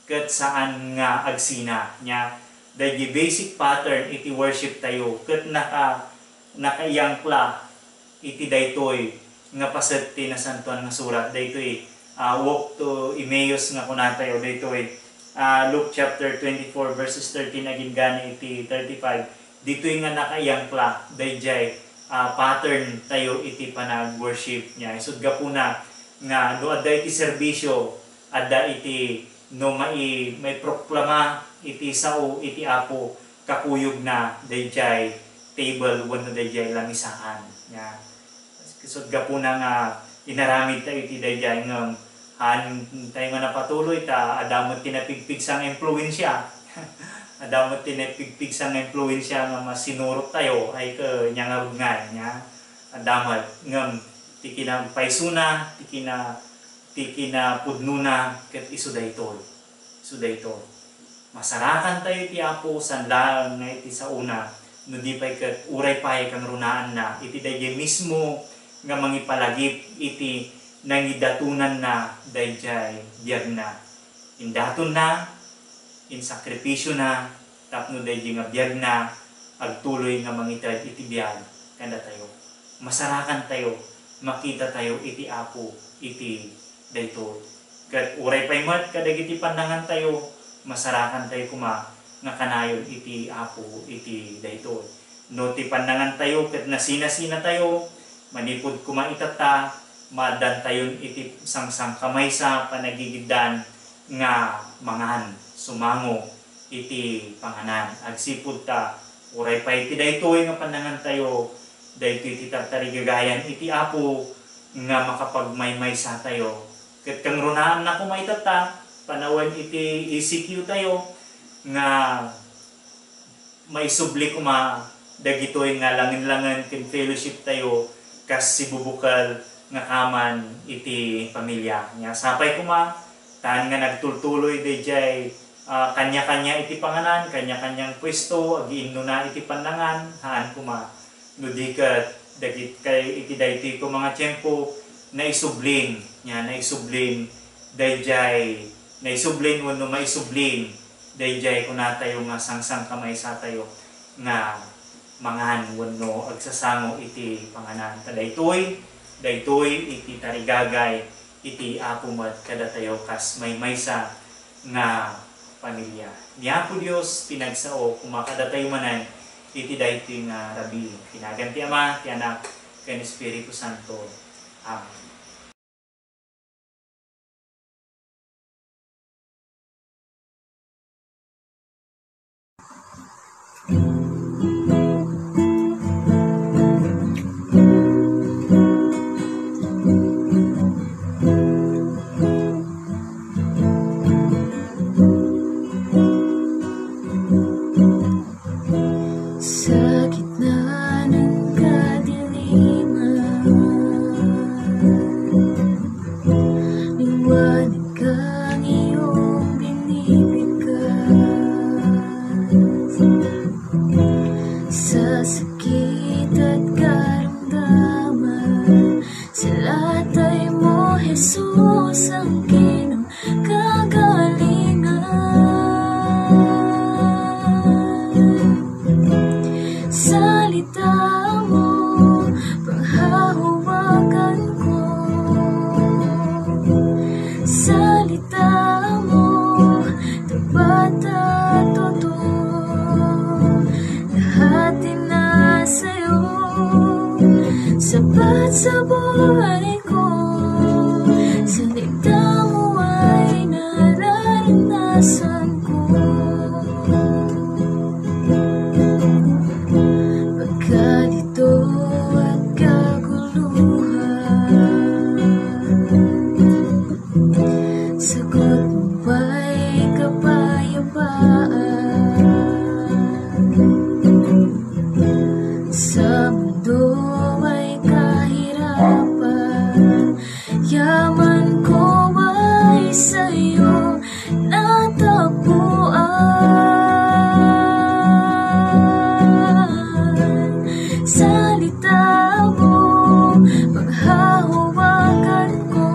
ket saan nga agsina nya dayjay basic pattern iti worship tayo ket nakaiyangkla iti daytoy nga paset ti nasantuan nga surat daytoy walk to Emmaus nga kunatayo daytoy Luke chapter 24 verses 13 agin gani iti 35 ditoy nga nakaiyangkla dayjay pattern tayo iti panag-worship niya. Isud gapuna nga do adda iti serbisyo adda iti no may proklama iti sao iti Apo kakuyog na dayjay table wenno dayjay lamisaan niya. Isud gapuna nga inaramid tayo iti dayjay ngem tayo nga napatuloy ta adamot tinapigpig sang impluwensya adamot tinapigpig sang impluwensya nga masinurot tayo ay nya nga rugngay nya adamot ngem ti kinapaysuna ti kinapudnuna ket isu daytoy masarakan tayo ti Apo sandalan nga iti sauna no di pay ket uray pay kang runaan na iti dayjay mismo nga mangipalagip iti nangidatunan na dayjay biyag na. Indaton na, insakripisyo na, tapno dayjay nga biyag na, agtuloy nga mangitad iti biyag, kanda tayo. Masarakan tayo, makita tayo iti Apo, iti daytoy. Kat uray pay mat, kadagiti pandangan tayo, masarakan tayo kuma, nga kanayon iti Apo, iti daytoy. No ti pandangan tayo, kat nasina-sina tayo, manipod kuma itata, madan tayon iti sangsang kamay sa panagigiddan nga mangan sumango iti panganan agsipud ta uray pay iti daytoy nga pandangan tayo daytoy iti tarigagayan iti Apo nga makapagmaymay sa tayo ket kang runaan na kumaitata panawen iti ECQ tayo nga maisubli kuma dagitoy nga langin-langan ken fellowship tayo kas sibubukal nga kaman iti pamilya nya sapay kuma taan nga nagtultuloy dayjay kanya-kanya iti panganan kanya-kanyang pwesto agiinno na iti pandangan haan kuma no di ket dagit kay iti daytoy ko mga tiempo naisublin nya naisublin dayjay naisublin wenno maisublin dayjay kunatayo nga sangsang kamay sa tayo nga mangan wenno agsasango iti panganan kadaytoy iti tarigagay iti Apo mat kada tayo kas maysa nga pamilya. Ni Apo Dios pinagsao kumakada tayo manan iti daytoy nga rabi. Pinagan ti Ama, ti Anak, ken Espiritu Santo. Amen. Sa gitna ng kadiliman salita mo, panghahawakan ko. Salita mo, tapat at totoo, lahat ay nasa'yo, sapat sa buhay ko. Salita mo ay nararanasan ko. Pagkalito at kaguluhan, sagot mo ba'y kapayapaan? Sa mundo ay kahirapan, yaman ko ay sa'yo natagpuan. Salita mo, panghahawakan ko.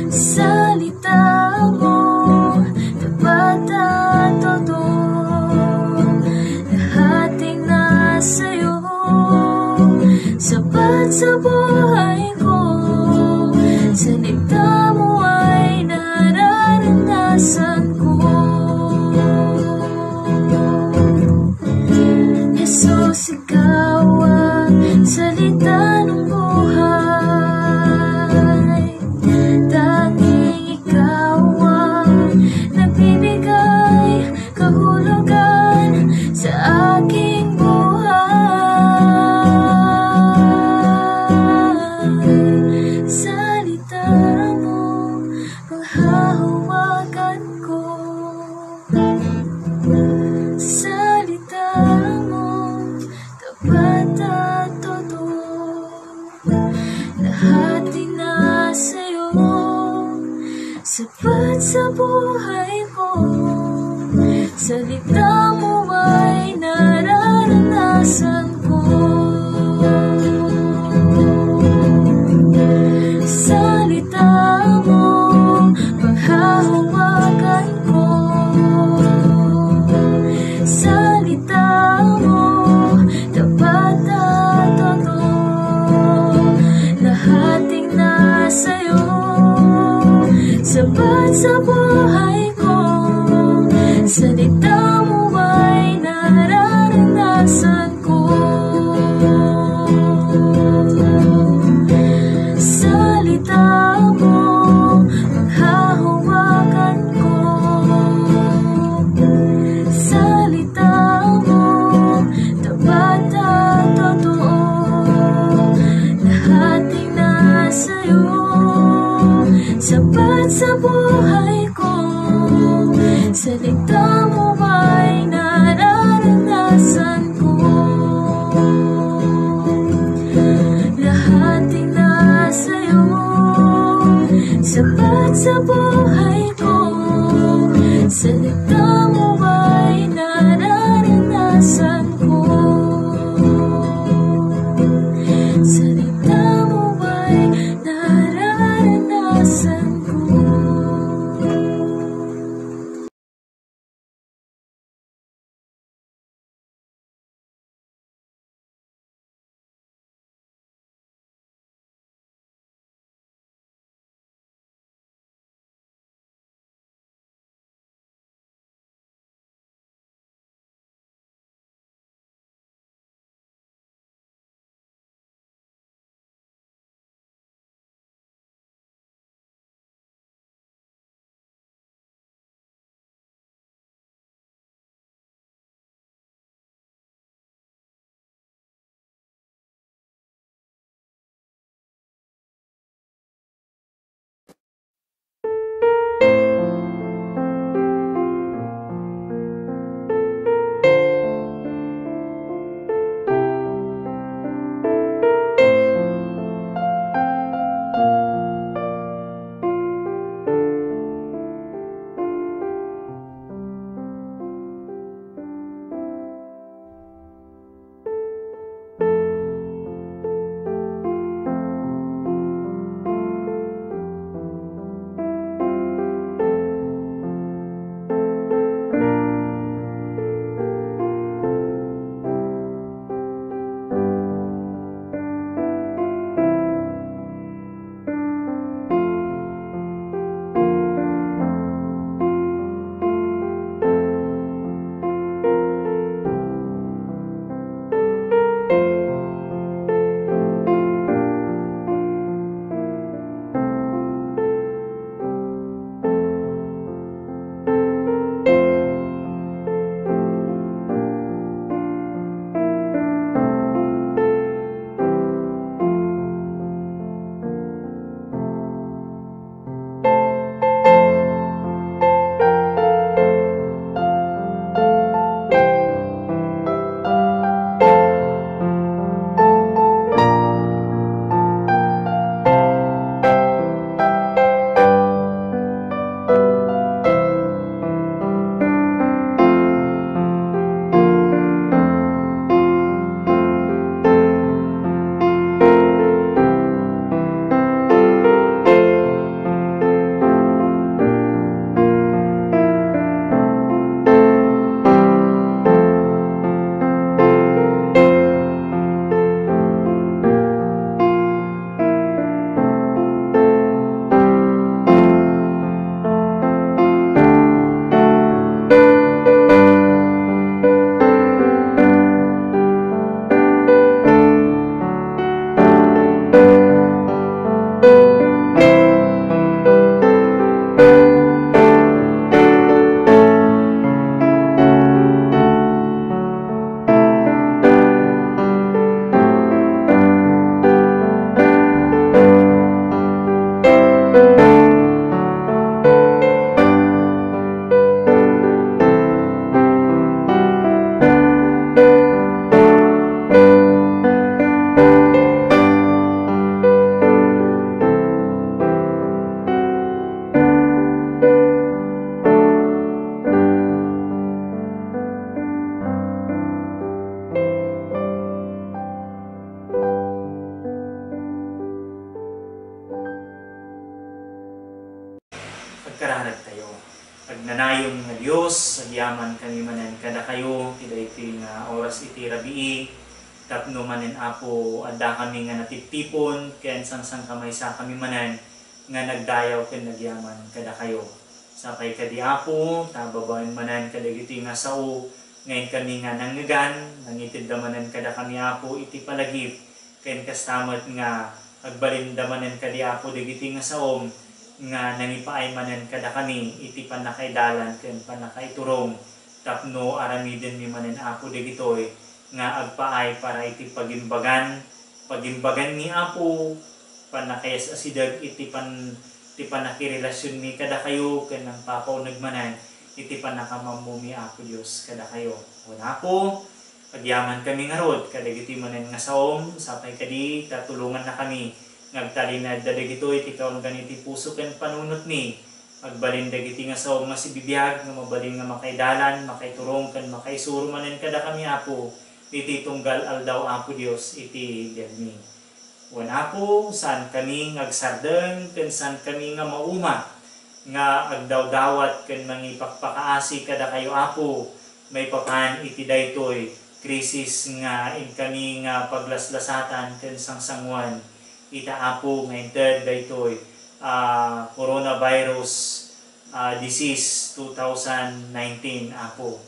Salita mo, tapat at totoo, lahat ay nasa'yo, sapat sa buhay ko. Salita mo ay nararanasan ko. Jesus, ikaw ang salita ng buhay. Tanging ikaw ang nagbibigay kahulugan sa aking buhay. Salita mo, panghahawakan ko. Salita mo, tapat at totoo, lahat ay nasa'yo, sapat sa buhay ko. Salita mo ay nararanasan ko. Salita mo, panghahawakan ko. Salita mo, tapat at totoo, lahat ay nasa'yo, sapat sa buhay ko. Salita mo agyaman kami manen kada kayo iti daytoy nga oras iti rabii tapno manen Apo adda kami nga natiptipon ken sang kamay sa kami manen nga nagdayaw ken nagyaman kada kayo sapay kadi Apo tababaen manen kadagiti nga sao ngayon kami nga nangyagan nangitid damanen kada kami Apo iti palagip ken kastamat nga agbalindamanen kadi Apo dagiti nga saom nga nangipaay manen kada kami iti panakaidalan ken panakaiturong tapno aramiden mi manen Apo dagitoy nga agpaay para iti pagimbagan ni Apo panakayas asidag iti panakirelasyon mi kada kayo ken ang papaw nagmanan iti panakamamumi Apo Dios kada kayo. Una Apo pagyaman kami nga rod kadagiti manen nga saom sapay kadi tatulungan na kami ngagtalinad dadagito iti kaon ganiti puso ken panunot ni agbalin dagiti nga saom nga sibibiyag nga mabalin nga makaidalan makaiturong ken makaisuro manen kada kami Apo iti tunggal aldaw Apo Dios iti dermi. Wan Apo saan kami ngagsardeng ken saan kami nga mauma nga agdawdawat ken mangipakpakaasi kada kayo Apo may papan iti daytoy krisis nga in kami nga paglaslasatan ken sangsangwan ita Apo nga entered daytoy coronavirus disease 2019 Apo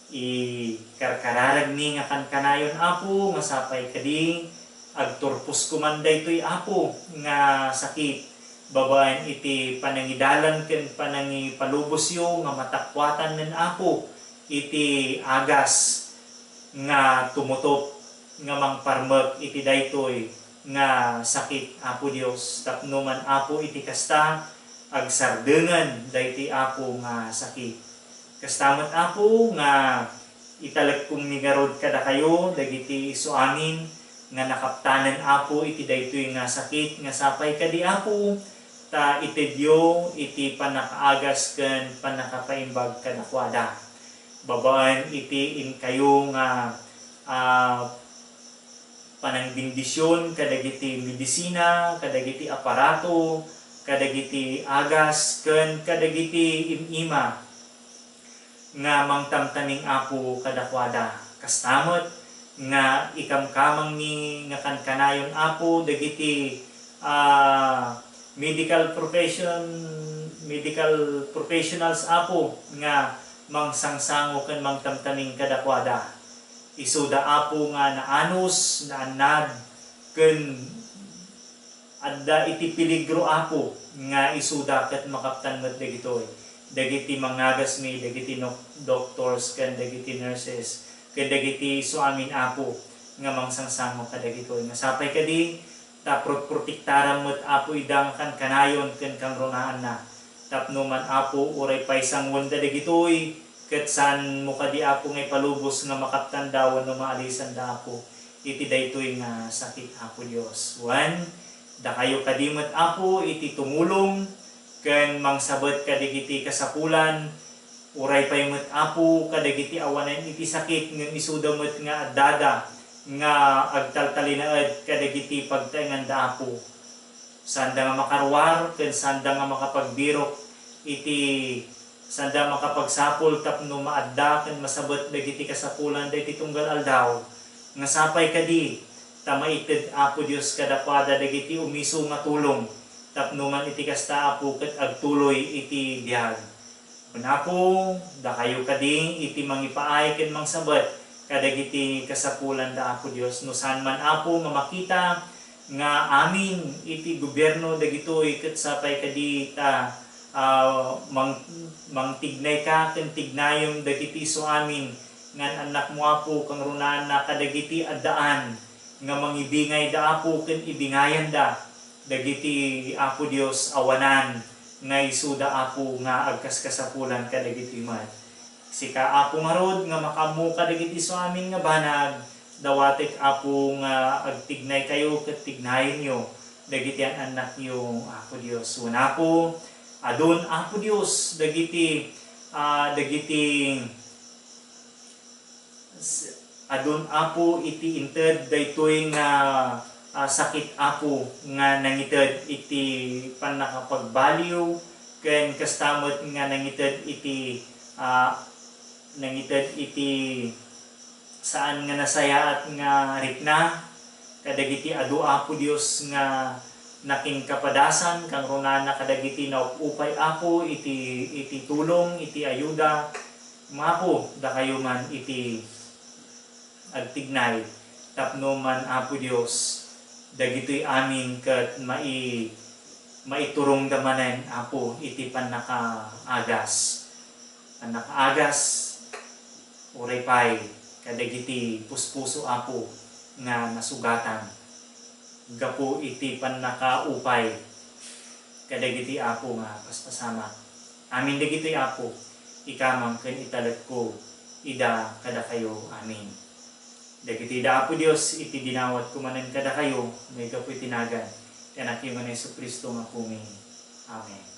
ikarkararag ni nga kankanayon Apo masapay kadi agturpos kuman daytoy Apo nga sakit babaen iti panangidalan ken panangipalubosyo nga matakwatan nen Apo iti agas nga tumutop nga mangparmek iti daytoy nga sakit Apo Dios tapno man Apo iti kasta agsardengan dayti Apo nga sakit kastamat Apo nga italag kong migarod kada kayo dagiti isu amin nga nakaptanan Apo iti daytoy nga sakit nga sapay kadi Apo ta itedyo iti panakaagas ken panakapaimbag kadakwada babaan iti in kayo nga panangbindisyon kadagiti medisina kadagiti aparato kadagiti agas ken kadagiti imima nga mangtamtaming Apo kadakwada kastamot nga ikamkamang ni nga kankanayon Apo dagiti medical professionals Apo nga mangsangsango ken mangtamtaming kadakwada isuda Apo nga naanos naanad ken adda iti peligro Apo nga isuda ket makaptan met dagitoy dagiti mangagas mi dagiti doctors ken dagiti nurses ken dagiti suamin Apo nga mangsangsango kadagitoy nga sapay kadi ta protektaran met Apo idang kan kanayon ken kang runaan na tapno man Apo uray paisang wanda dagitoy ket san mo kadi Apo ngay palubos nga makaptan daw no maalisan da Apo iti daytoy nga sakit Apo Dios. Wan da kayo kadimot Apo iti tumulong ken mangsabet kadagiti kasapulan uray pay met Apo kadagiti awanan iti sakit ngem isuda met nga addada nga agtaltalinaed kadagiti pagtaengan da Apo sanda nga makarwar ken sanda nga makapagbirok iti sanda makapagsapol tapno maadda ken masabet dagiti kasapulan dagiti tunggal aldaw nga sapay kadi ta maited Apo Dios kadakwada dagiti umisu nga tulong tapno man iti kasta Apo ket agtuloy iti biyag. Kun Apo da kayo kadi iti mangipaay ken mangsabet kadagiti kasapulan da Apo Dios no saan man Apo nga makita nga amin iti gobyerno dagitoy ket sapay kadi ta mangtignay ka ken tignayom dagiti isu amin ngan anak mo Apo kang runaan na kadagiti addaan nga mangibingay da Apo ken ibingayan da dagiti Apo Dios awanan nga isuda Apo nga agkaskasapulan kadagiti met sika Apo nga rod nga makamu kadagiti isu amin nga banag dawatek Apo nga agtignay kayo ket tignayon nyo dagiti anak nyo Apo Dios. Una Apo adun Apo Dios dagiti adun Apo iti inted daytoy nga sakit Apo nga nangited iti panakapagbaliw ken kastamot nga nangited iti nangitad iti saan nga nasaya at nga rikna kadagiti adu Apo Dios nga naking kapadasan kang runana kadagiti na upay Apo iti tulong iti ayuda mapo da kayo man iti agtignay tapno man Apo Dios dagitoy amin ket maiturong damanen Apo iti panakaagas uray pay kadagiti puspuso Apo nga nasugatan gapo iti panakaupay kadagiti Apo nga paspasama amin dagitoy Apo ikamang ken italat ko ida kada kayo amin dagiti da Apo Dios iti dinawat kumanen kada kayo may gapo itinagan kanak imo ni Jesucristo nga kumin amen.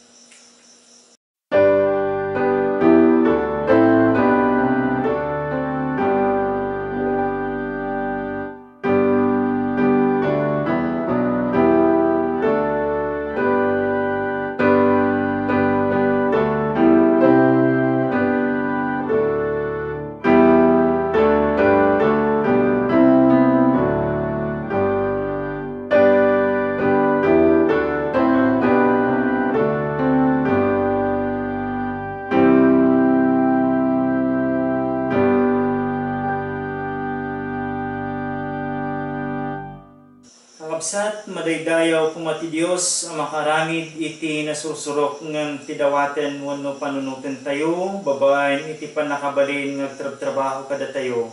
Kakabsat, madaydayaw kumati Diyos ang makaramid iti nasursurok ng tidawaten wano panunutin tayo, babaen iti panakabalin ng trabaho kada tayo.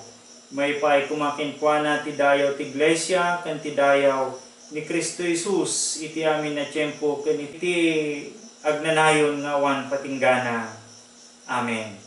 May paay kumakinkwana ti dayaw ti iglesia, kan ti dayaw ni Kristo Jesus, iti amin na tiyempo, kan iti agnanayon nga awan patinggana. Amen.